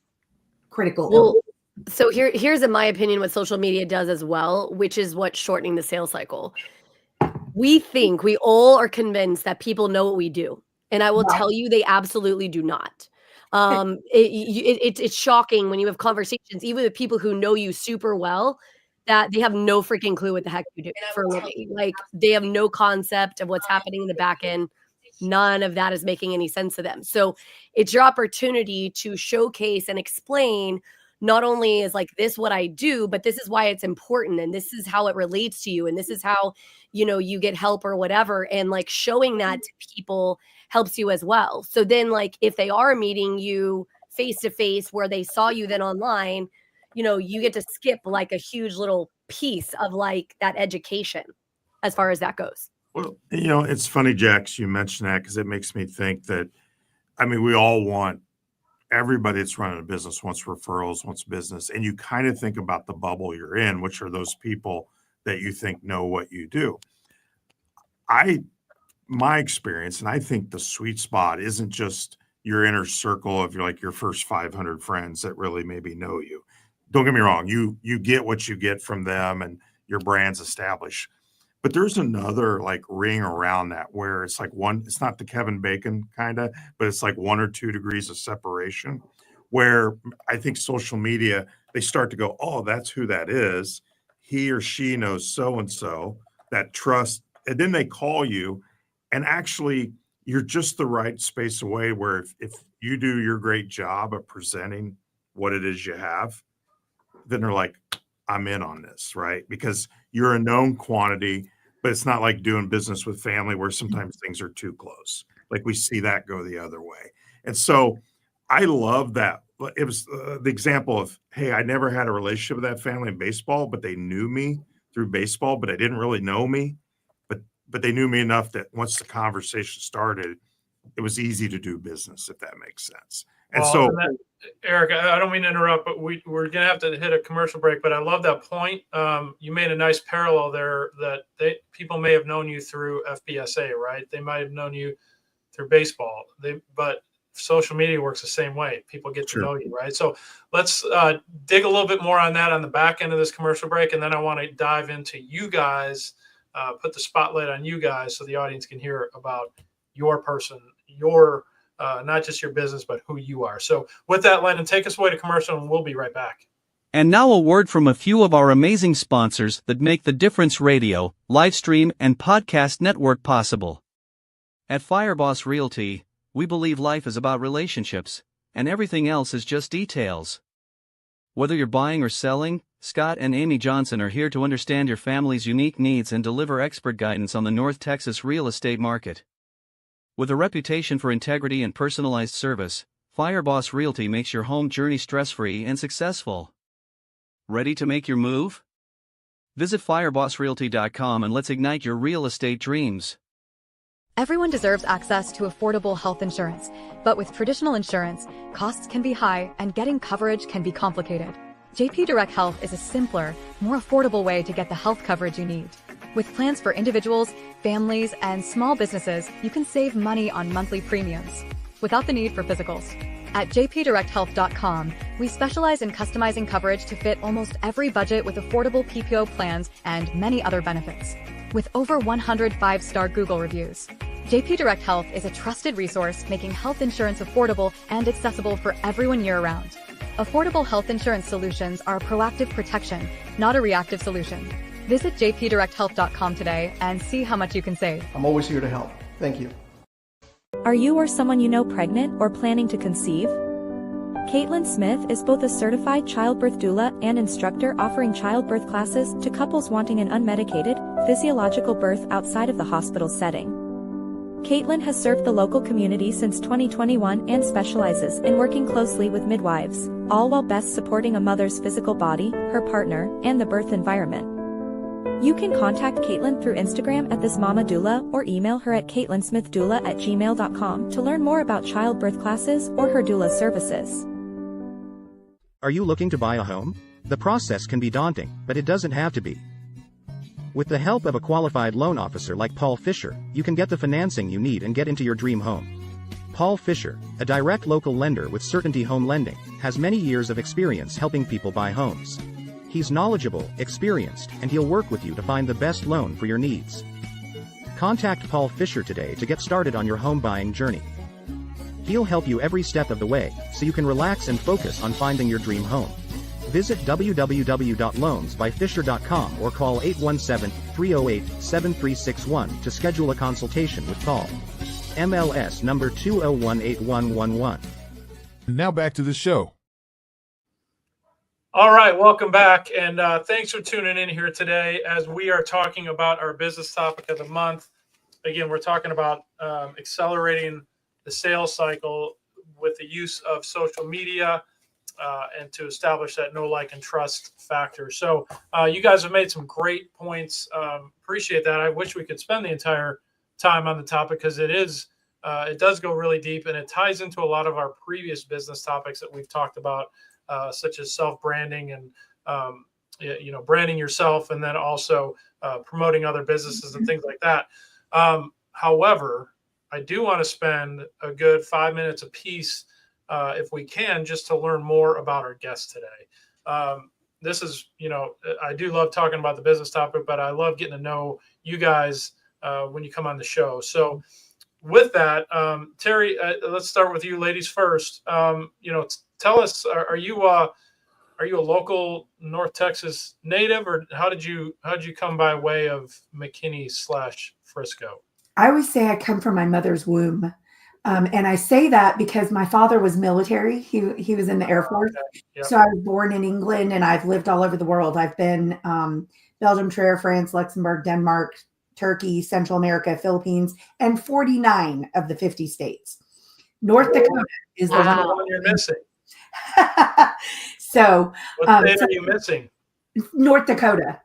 critical illness. So here's in my opinion what social media does as well, which is what's shortening the sales cycle. We all are convinced that people know what we do. And I will tell you, they absolutely do not. It's shocking when you have conversations, even with people who know you super well, that they have no freaking clue what the heck you do for a living. Like, they have no concept of what's happening in the back end. None of that is making any sense to them. So it's your opportunity to showcase and explain, not only is like this what I do, but this is why it's important. And this is how it relates to you. And this is how, you get help or whatever. And like showing that to people helps you as well. So then like, if they are meeting you face to face where they saw you then online, you get to skip like a huge little piece of like that education as far as that goes. Well, it's funny, Jax, you mentioned that because it makes me think that, we all want, everybody that's running a business wants referrals, wants business. And you kind of think about the bubble you're in, which are those people that you think know what you do. My experience, and I think the sweet spot isn't just your inner circle of your first 500 friends that really maybe know you. Don't get me wrong. You get what you get from them and your brand's established. But there's another like ring around that where it's like it's not the Kevin Bacon kind of, but it's like 1 or 2 degrees of separation where I think social media, they start to go, oh, that's who that is. He or she knows so-and-so, that trust. And then they call you and actually you're just the right space away where if you do your great job of presenting what it is you have, then they're like, I'm in on this, right? Because you're a known quantity, but it's not like doing business with family where sometimes things are too close. Like we see that go the other way. And so I love that. It was the example of, hey, I never had a relationship with that family in baseball, but they knew me through baseball, but they didn't really know me. But they knew me enough that once the conversation started, it was easy to do business, if that makes sense. And Eric, I don't mean to interrupt, but we're going to have to hit a commercial break. But I love that point. You made a nice parallel there that people may have known you through FBSA, right? They might have known you through baseball. But social media works the same way. People get to know you, right? So let's dig a little bit more on that on the back end of this commercial break. And then I want to dive into you guys, put the spotlight on you guys so the audience can hear about your person, your not just your business, but who you are. So with that, Landon, take us away to commercial and we'll be right back. And now a word from a few of our amazing sponsors that make the Difference Radio, live stream, and podcast network possible. At Fireboss Realty, we believe life is about relationships, and everything else is just details. Whether you're buying or selling, Scott and Amy Johnson are here to understand your family's unique needs and deliver expert guidance on the North Texas real estate market. With a reputation for integrity and personalized service, Fireboss Realty makes your home journey stress-free and successful. Ready to make your move? Visit firebossrealty.com and let's ignite your real estate dreams. Everyone deserves access to affordable health insurance, but with traditional insurance, costs can be high and getting coverage can be complicated. JP Direct Health is a simpler, more affordable way to get the health coverage you need. With plans for individuals, families, and small businesses, you can save money on monthly premiums without the need for physicals. At jpdirecthealth.com, we specialize in customizing coverage to fit almost every budget with affordable PPO plans and many other benefits. With over 100 5-star Google reviews, JP Direct Health is a trusted resource making health insurance affordable and accessible for everyone year-round. Affordable health insurance solutions are a proactive protection, not a reactive solution. Visit jpdirecthealth.com today and see how much you can save. I'm always here to help. Thank you. Are you or someone you know pregnant or planning to conceive? Caitlin Smith is both a certified childbirth doula and instructor offering childbirth classes to couples wanting an unmedicated, physiological birth outside of the hospital setting. Caitlin has served the local community since 2021 and specializes in working closely with midwives, all while best supporting a mother's physical body, her partner, and the birth environment. You can contact Caitlin through Instagram at thismamadoula or email her at caitlinsmithdoula@gmail.com to learn more about childbirth classes or her doula services. Are you looking to buy a home? The process can be daunting, but it doesn't have to be. With the help of a qualified loan officer like Paul Fisher, you can get the financing you need and get into your dream home. Paul Fisher, a direct local lender with Certainty Home Lending, has many years of experience helping people buy homes. He's knowledgeable, experienced, and he'll work with you to find the best loan for your needs. Contact Paul Fisher today to get started on your home buying journey. He'll help you every step of the way, so you can relax and focus on finding your dream home. Visit www.loansbyfisher.com or call 817-308-7361 to schedule a consultation with Paul. MLS number 2018111. Now back to the show. All right, welcome back, and thanks for tuning in here today as we are talking about our business topic of the month. Again, we're talking about accelerating the sales cycle with the use of social media and to establish that know, like, and trust factor. So you guys have made some great points. Appreciate that. I wish we could spend the entire time on the topic because it does go really deep, and it ties into a lot of our previous business topics that we've talked about. Such as self-branding and, branding yourself, and then also promoting other businesses and things like that. However, I do want to spend a good 5 minutes apiece, if we can, just to learn more about our guest today. This is, I do love talking about the business topic, but I love getting to know you guys when you come on the show. So with that, Terry, let's start with you ladies first. Tell us, are you a local North Texas native, or how did you come by way of McKinney/Frisco? I always say I come from my mother's womb. And I say that because my father was military. He was in the Air Force. Okay. Yep. So I was born in England and I've lived all over the world. I've been Belgium, Trier, France, Luxembourg, Denmark, Turkey, Central America, Philippines, and 49 of the 50 states. North Dakota is the one you're missing. So what state are you missing? North Dakota.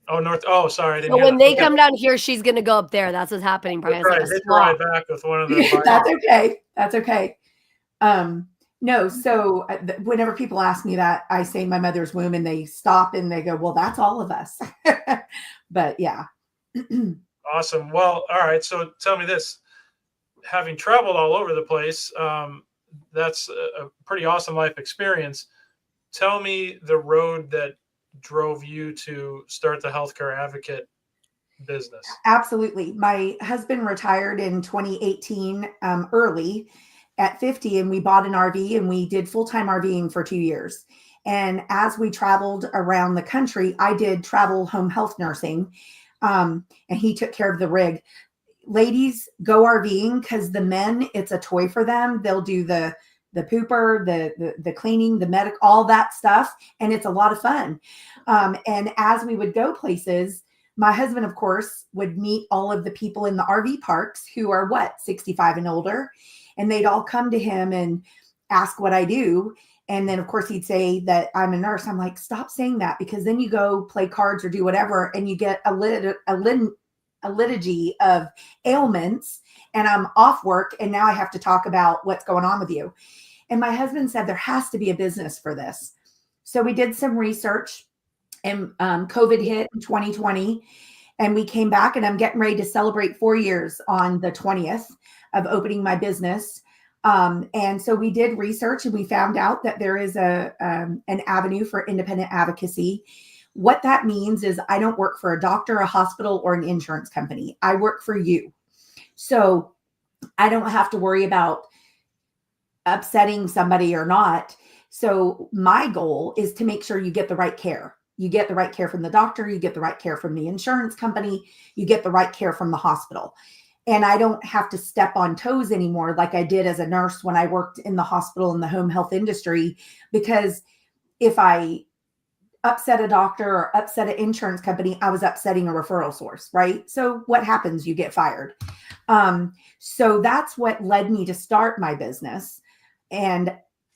Oh, sorry. I didn't So hear when that. they come down here, she's going to go up there. That's what's happening, Brian. That's right. Hit right back with one of the. That's okay. No, so whenever people ask me that, I say my mother's womb, and they stop and they go, "Well, that's all of us." But yeah. Awesome. Well, all right. So tell me this: having traveled all over the place, that's a pretty awesome life experience. Tell me the road that drove you to start the Healthcare Advocate business. Absolutely. My husband retired in 2018, early at 50, and we bought an RV and we did full-time RVing for 2 years. And as we traveled around the country, I did travel home health nursing, and he took care of the rig. Ladies, go RVing, because the men, it's a toy for them. They'll do the pooper, the cleaning, the medic, all that stuff, and it's a lot of fun. And as we would go places, my husband, of course, would meet all of the people in the RV parks who are 65 and older, and they'd all come to him and ask what I do. And then, of course, he'd say that I'm a nurse. I'm like, stop saying that, because then you go play cards or do whatever, and you get a liturgy of ailments, and I'm off work, and now I have to talk about what's going on with you. And my husband said there has to be a business for this. So we did some research, and COVID hit in 2020, and we came back, and I'm getting ready to celebrate 4 years on the 20th of opening my business. And so we did research, and we found out that there is an avenue for independent advocacy. What that means is I don't work for a doctor, a hospital, or an insurance company. I work for you. So I don't have to worry about upsetting somebody or not. So my goal is to make sure you get the right care. You get the right care from the doctor, you get the right care from the insurance company, you get the right care from the hospital. And I don't have to step on toes anymore like I did as a nurse when I worked in the hospital in the home health industry, because if I upset a doctor or upset an insurance company, I was upsetting a referral source, right? So what happens? You get fired. So that's what led me to start my business. And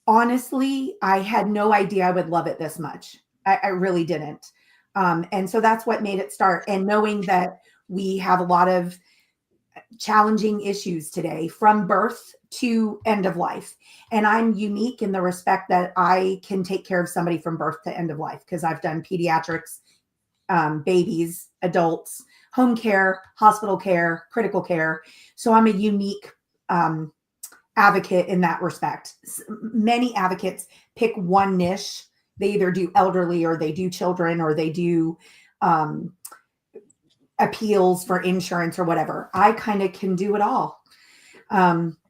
honestly, I had no idea I would love it this much. I really didn't. And so that's what made it start. And knowing that we have a lot of challenging issues today, from birth to end of life. And I'm unique in the respect that I can take care of somebody from birth to end of life, because I've done pediatrics, babies, adults, home care, hospital care, critical care. So I'm a unique advocate in that respect. Many advocates pick one niche. They either do elderly, or they do children, or they do appeals for insurance or whatever. I kind of can do it all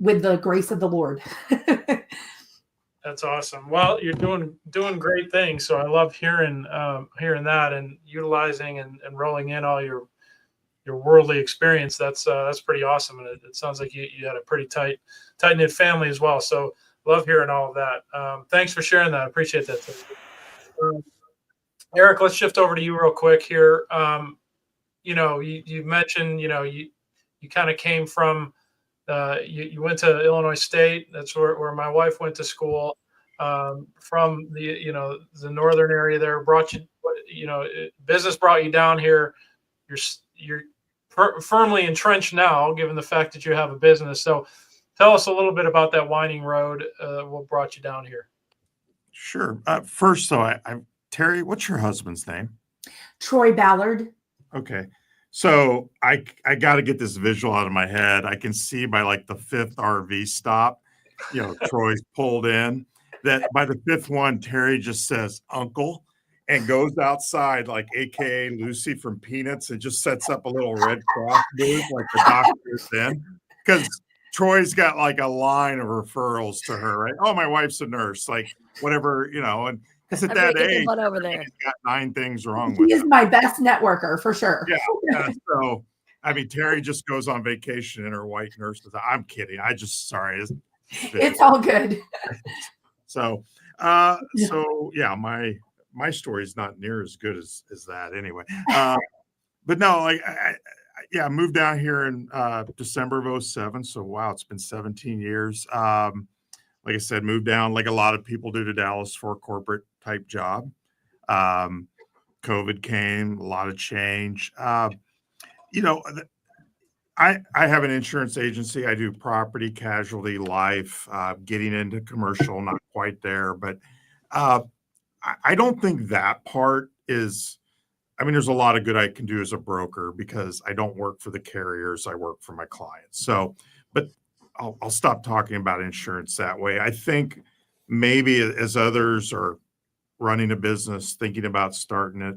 with the grace of the Lord. That's awesome. Well, you're doing great things. So I love hearing that, and utilizing and rolling in all your worldly experience. That's pretty awesome. And it sounds like you had a pretty tight knit family as well. So love hearing all of that. Thanks for sharing that. I appreciate that. Eric, let's shift over to you real quick here. You mentioned, you kind of came from, you went to Illinois State. That's where my wife went to school. From the northern area there, brought you, business brought you down here. You're firmly entrenched now, given the fact that you have a business. So tell us a little bit about that winding road. What brought you down here? Sure. First, though, Terry, what's your husband's name? Troy Ballard. Okay. So I got to get this visual out of my head. I can see by like the fifth RV stop, Troy's pulled in, that by the fifth one, Terry just says uncle and goes outside, like AKA Lucy from Peanuts, and just sets up a little Red Cross booth like the doctor's in. Because Troy's got like a line of referrals to her, right? Oh, my wife's a nurse, like whatever, and because at that age, over there. he's got 9 things wrong with He is him. my best networker for sure. Yeah. So, Terry just goes on vacation in her white nurse. I'm kidding. Sorry. It's all good. So yeah, my story is not near as good as that anyway. But no, I moved down here in December of 2007. So wow, it's been 17 years. Like I said, moved down like a lot of people do to Dallas for a corporate type job. COVID came, a lot of change. I have an insurance agency. I do property, casualty, life, getting into commercial, not quite there. But I don't think that part is, there's a lot of good I can do as a broker because I don't work for the carriers. I work for my clients. So, but I'll stop talking about insurance that way. I think maybe as others are running a business, thinking about starting it,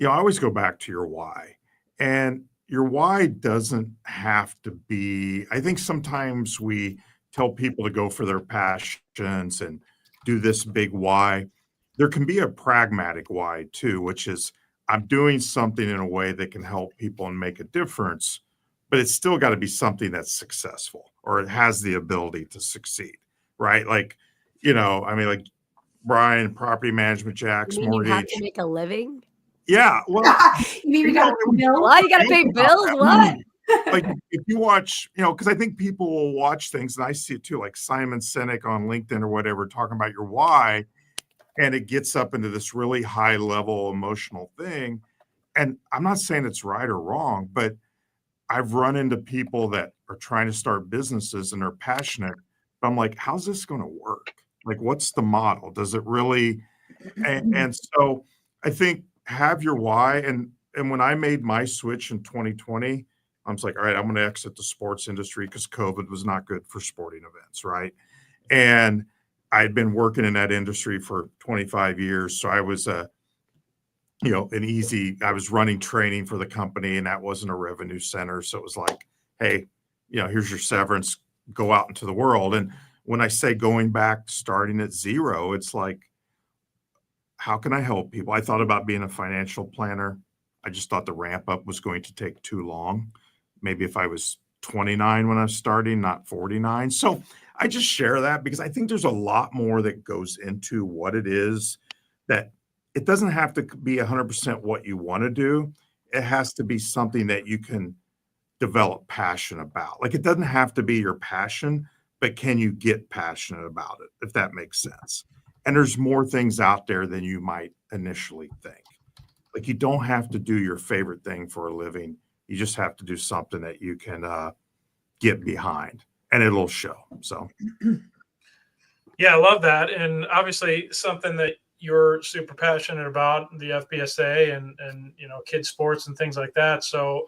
I always go back to your why. And your why doesn't have to be, I think sometimes we tell people to go for their passions and do this big why. There can be a pragmatic why too, which is I'm doing something in a way that can help people and make a difference, but it's still got to be something that's successful or it has the ability to succeed, right? Like, like Brian, property management, Jax, mortgage. You have to make a living? Yeah. Well, you got to pay bills? What? Like if you watch, because I think people will watch things, and I see it too, like Simon Sinek on LinkedIn or whatever, talking about your why, and it gets up into this really high level emotional thing. And I'm not saying it's right or wrong, but I've run into people that are trying to start businesses and are passionate. But I'm like, how's this going to work? Like, what's the model? Does it really? And so I think have your why. And when I made my switch in 2020, I was like, all right, I'm going to exit the sports industry because COVID was not good for sporting events, right? And I'd been working in that industry for 25 years. So I was I was running training for the company, and that wasn't a revenue center. So it was like, hey, here's your severance, go out into the world. And when I say going back, starting at zero, it's like, how can I help people? I thought about being a financial planner. I just thought the ramp up was going to take too long. Maybe if I was 29 when I was starting, not 49. So I just share that because I think there's a lot more that goes into what it is, that it doesn't have to be 100% what you want to do. It has to be something that you can develop passion about. Like it doesn't have to be your passion, but can you get passionate about it, if that makes sense? And there's more things out there than you might initially think. Like you don't have to do your favorite thing for a living. You just have to do something that you can get behind, and it'll show. So, yeah, I love that. And obviously something that you're super passionate about, the FBSA and kids sports and things like that. So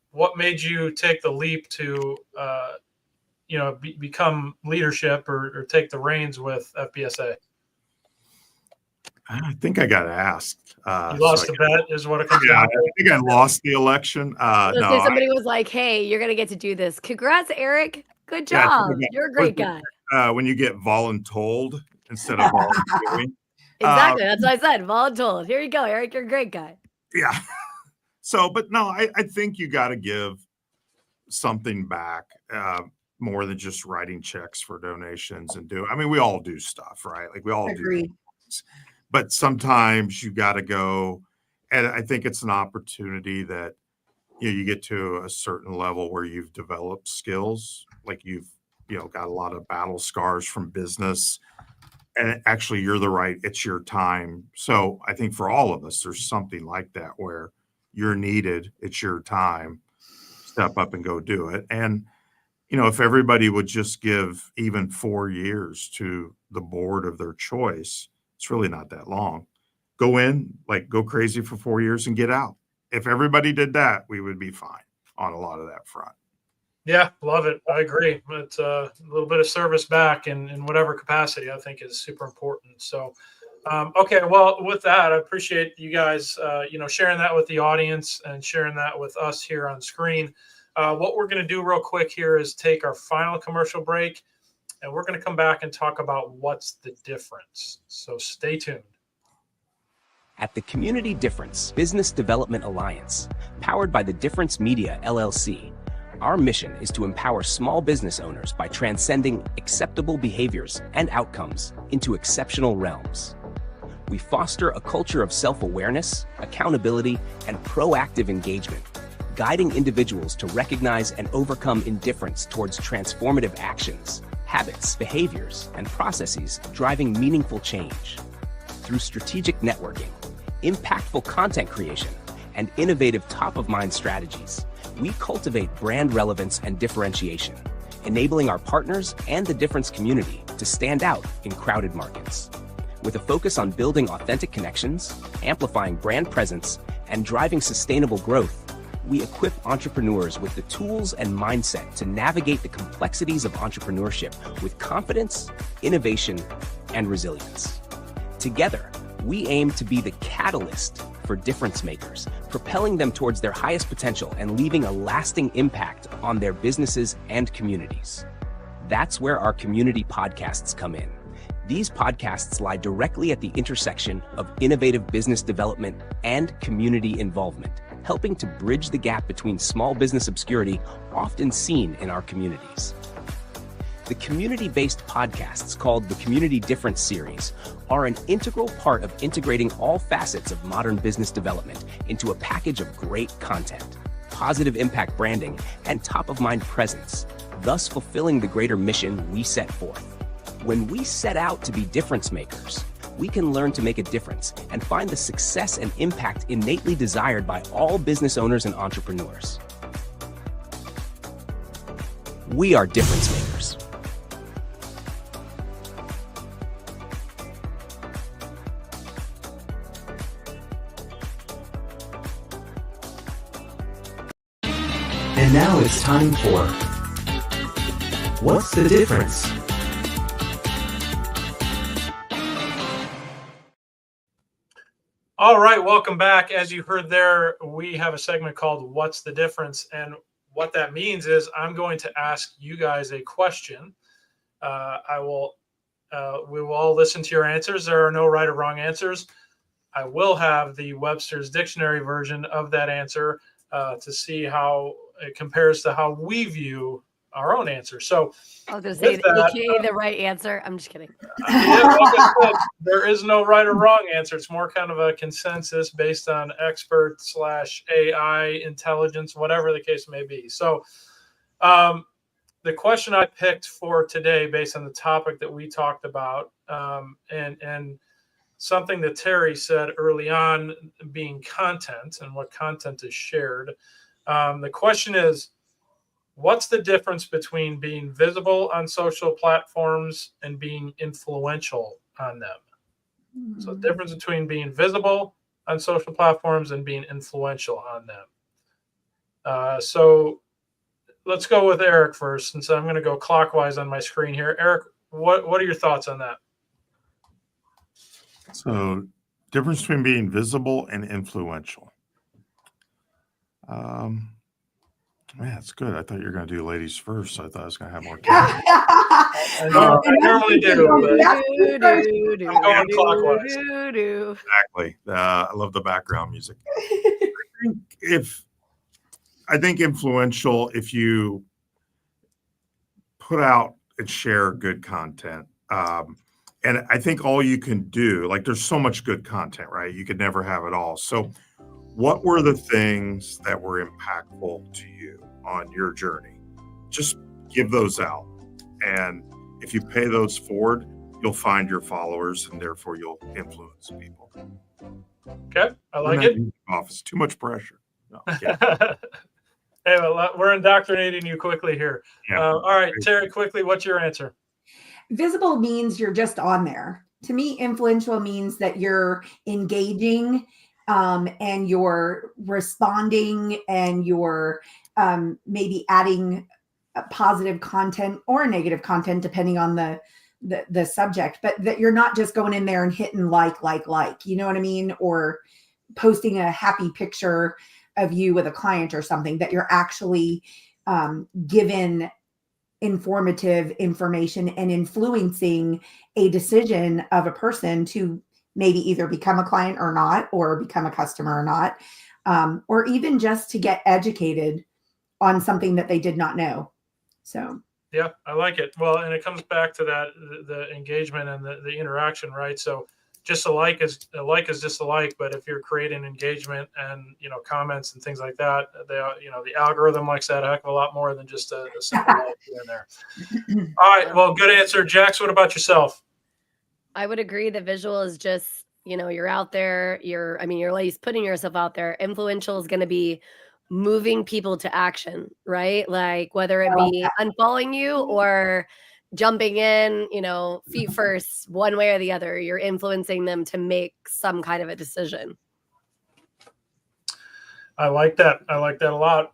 what made you take the leap to, become leadership or take the reins with FBSA? I think I got asked. You lost the bet is what it comes down to. I think I lost the election. Somebody was like, hey, you're going to get to do this. Congrats, Eric. Good job. You're a great guy. When you get voluntold instead of volunteering. Exactly. That's what I said. Voluntold. Here you go, Eric. You're a great guy. Yeah. So, but no, I think you got to give something back more than just writing checks for donations and we all do stuff, right? Like we all do things. But sometimes you got to go, and I think it's an opportunity that you get to a certain level where you've developed skills, like you've got a lot of battle scars from business, and actually it's your time. So I think for all of us, there's something like that where you're needed, it's your time, step up and go do it. And if everybody would just give even 4 years to the board of their choice, it's really not that long. Go in, go crazy for 4 years and get out. If everybody did that, we would be fine on a lot of that front. Yeah, love it. I agree. But a little bit of service back in whatever capacity I think is super important. So, okay, well, with that, I appreciate you guys, sharing that with the audience and sharing that with us here on screen. What we're going to do real quick here is take our final commercial break. And we're going to come back and talk about what's the difference. So stay tuned. At the Community Difference Business Development Alliance, powered by the Difference Media, LLC, our mission is to empower small business owners by transcending acceptable behaviors and outcomes into exceptional realms. We foster a culture of self-awareness, accountability, and proactive engagement, guiding individuals to recognize and overcome indifference towards transformative actions, habits, behaviors, and processes driving meaningful change. Through strategic networking, impactful content creation, and innovative top-of-mind strategies, we cultivate brand relevance and differentiation, enabling our partners and the Difference community to stand out in crowded markets. With a focus on building authentic connections, amplifying brand presence, and driving sustainable growth, we equip entrepreneurs with the tools and mindset to navigate the complexities of entrepreneurship with confidence, innovation, and resilience. Together, we aim to be the catalyst for difference makers, propelling them towards their highest potential and leaving a lasting impact on their businesses and communities. That's where our community podcasts come in. These podcasts lie directly at the intersection of innovative business development and community involvement, helping to bridge the gap between small business obscurity often seen in our communities. The community-based podcasts called the Community Difference Series are an integral part of integrating all facets of modern business development into a package of great content, positive impact branding, and top-of-mind presence, thus fulfilling the greater mission we set forth. When we set out to be difference makers, we can learn to make a difference and find the success and impact innately desired by all business owners and entrepreneurs. We are difference makers. And now it's time for What's the Difference? All right, welcome back. As you heard there, we have a segment called What's the Difference? And what that means is I'm going to ask you guys a question. We will all listen to your answers. There are no right or wrong answers. I will have the Webster's Dictionary version of that answer to see how it compares to how we view our own answer. So I was going to say, AKA the right answer. I'm just kidding. Yeah, like I said, there is no right or wrong answer. It's more kind of a consensus based on expert / AI intelligence, whatever the case may be. So the question I picked for today, based on the topic that we talked about, and something that Terry said early on, being content and what content is shared. The question is, what's the difference between being visible on social platforms and being influential on them? Mm-hmm. So the difference between being visible on social platforms and being influential on them. So let's go with Eric first, since I'm going to go clockwise on my screen here. Eric, what are your thoughts on that? So, difference between being visible and influential. Man, that's good. I thought you were going to do ladies first. So I thought I was going to have more time. I normally do. I'm going clockwise. Exactly. I love the background music. I think influential, if you put out and share good content. And I think all you can do, like there's so much good content, right? You could never have it all. So what were the things that were impactful to you on your journey? Just give those out. And if you pay those forward, you'll find your followers and therefore you'll influence people. Okay. I like it. Office, too much pressure. No, hey, well, we're indoctrinating you quickly here. Yeah. All right, Terry, quickly, what's your answer? Visible means you're just on there. To me, influential means that you're engaging and you're responding and you're maybe adding positive content or negative content, depending on the subject, but that you're not just going in there and hitting like, you know what I mean? Or posting a happy picture of you with a client or something, that you're actually given informative information and influencing a decision of a person to maybe either become a client or not, or become a customer or not, or even just to get educated on something that they did not know. So yeah, I like it. Well, and it comes back to that, the engagement and the interaction, right? So just a like is just a like, but if you're creating engagement and, comments and things like that, the algorithm likes that a heck of a lot more than just a simple like in there. All right. Well, good answer. Jax, what about yourself? I would agree that visual is just, you're out there, you're at least putting yourself out there. Influential is going to be moving people to action, right? Like whether it be unfollowing you or jumping in, feet first, one way or the other, you're influencing them to make some kind of a decision. I like that. I like that a lot.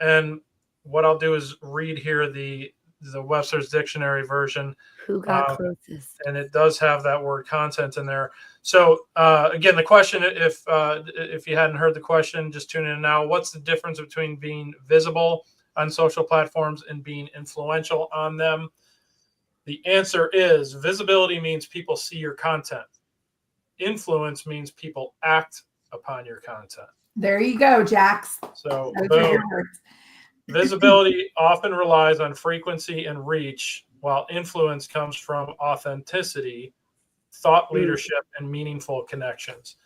And what I'll do is read here the Webster's Dictionary version. Who got closest? And it does have that word content in there. So again, the question, if you hadn't heard the question, just tune in now. What's the difference between being visible on social platforms and being influential on them? The answer is visibility means people see your content. Influence means people act upon your content. There you go, Jax. So Those are boom. your words. Visibility often relies on frequency and reach, while influence comes from authenticity, thought leadership, and meaningful connections.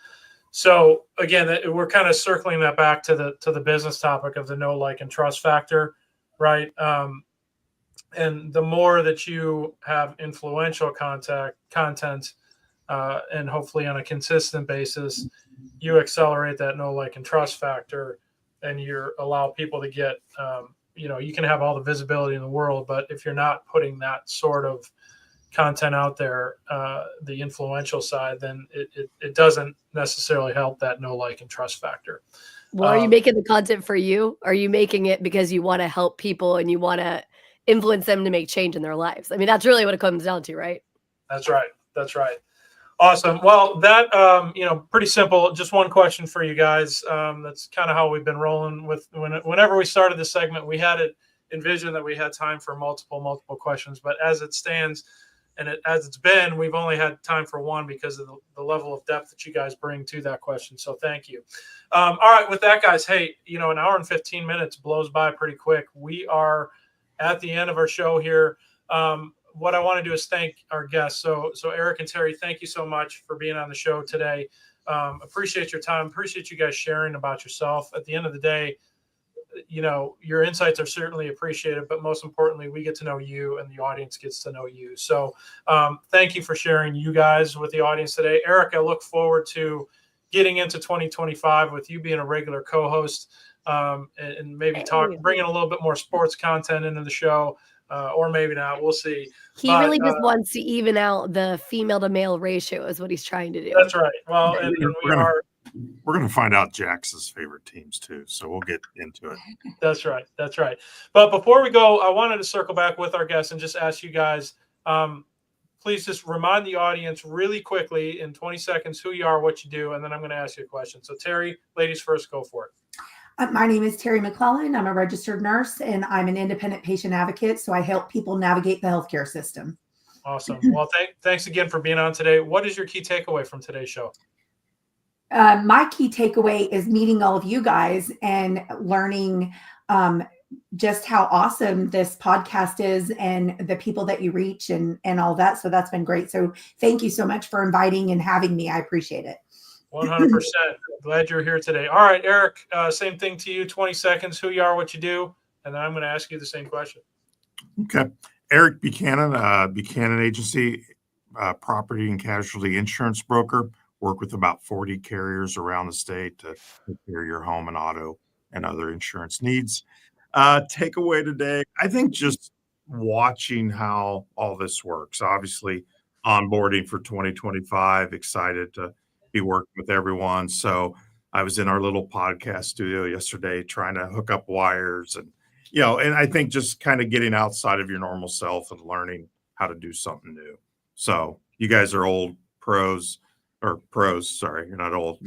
So again, we're kind of circling that back to the business topic of the know, like, and trust factor, right? And the more that you have influential content, and hopefully on a consistent basis, you accelerate that know, like, and trust factor, and you allow people to get, you can have all the visibility in the world, but if you're not putting that sort of content out there, the influential side, then it doesn't necessarily help that know, like, and trust factor. Well, are you making the content for you? Are you making it because you want to help people and you want to influence them to make change in their lives? I mean, that's really what it comes down to, right? That's right. That's right. Awesome. Well, that, pretty simple. Just one question for you guys. That's kind of how we've been rolling with whenever we started this segment, we had it envisioned that we had time for multiple questions, but as it stands and as it's been, we've only had time for one because of the level of depth that you guys bring to that question. So thank you. All right. With that, guys, hey, an hour and 15 minutes blows by pretty quick. We are at the end of our show here. What I want to do is thank our guests. So Eric and Terry, thank you so much for being on the show today. Appreciate your time. Appreciate you guys sharing about yourself. At the end of the day, your insights are certainly appreciated, but most importantly, we get to know you and the audience gets to know you. So thank you for sharing you guys with the audience today. Eric, I look forward to getting into 2025 with you being a regular co-host, and maybe bringing a little bit more sports content into the show. Or maybe not. We'll see. He really just wants to even out the female to male ratio is what he's trying to do. That's right. Well, and we're going to find out Jax's favorite teams too. So we'll get into it. That's right. That's right. But before we go, I wanted to circle back with our guests and just ask you guys, please just remind the audience really quickly in 20 seconds who you are, what you do, and then I'm going to ask you a question. So Terry, ladies first, go for it. My name is Terry McClellan. I'm a registered nurse and I'm an independent patient advocate. So I help people navigate the healthcare system. Awesome. Well, thanks again for being on today. What is your key takeaway from today's show? My key takeaway is meeting all of you guys and learning just how awesome this podcast is and the people that you reach and all that. So that's been great. So thank you so much for inviting and having me. I appreciate it. 100%. Glad you're here today. All right, Eric, same thing to you. 20 seconds, who you are, what you do, and then I'm going to ask you the same question. Okay. Eric Buchanan, Buchanan Agency, property and casualty insurance broker. Work with about 40 carriers around the state to take care of your home and auto and other insurance needs. Takeaway today, I think just watching how all this works. Obviously, onboarding for 2025, excited to be working with everyone. So I was in our little podcast studio yesterday trying to hook up wires and I think just kind of getting outside of your normal self and learning how to do something new. So you guys are old pros. Sorry, you're not old.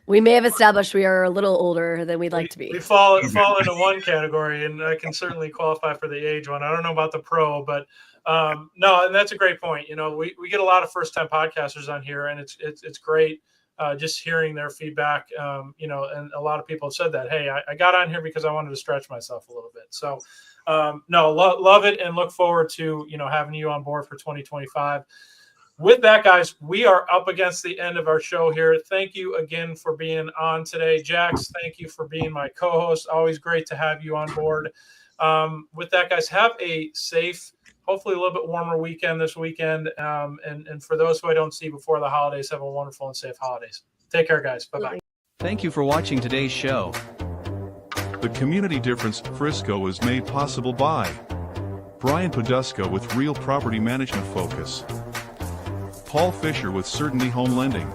We may have established we are a little older than we'd like to be. We fall into one category, and I can certainly qualify for the age one. I don't know about the pro, but no, and that's a great point. We get a lot of first-time podcasters on here, and it's great just hearing their feedback. And a lot of people have said that, hey, I got on here because I wanted to stretch myself a little bit. So love it, and look forward to having you on board for 2025. With that, guys, we are up against the end of our show here. Thank you again for being on today. Jax, thank you for being my co-host. Always great to have you on board. With that, guys, have a safe, hopefully a little bit warmer weekend this weekend. And for those who I don't see before the holidays, have a wonderful and safe holidays. Take care, guys. Bye-bye. Thank you for watching today's show. The Community Difference Frisco is made possible by Brian Poduska with Real Property Management Focus, Paul Fisher with Certainty Home Lending,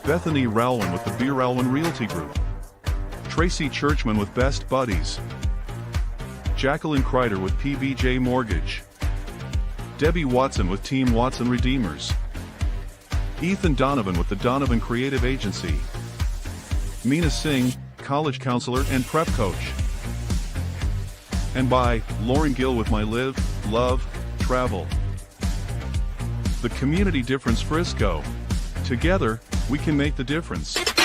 Bethany Rowland with the Beer Rowland Realty Group. Tracey Churchman with Best Buddies. Jax Crider with PBJ Mortgage. Debbie Watson with Team Watson Redeemers. Ethan Donovan with the Donovan Creative Agency. Meena Singh, college counselor and prep coach. And by Lauren Gill with My Live, Love, Travel. The Community Difference Frisco. Together, we can make the difference.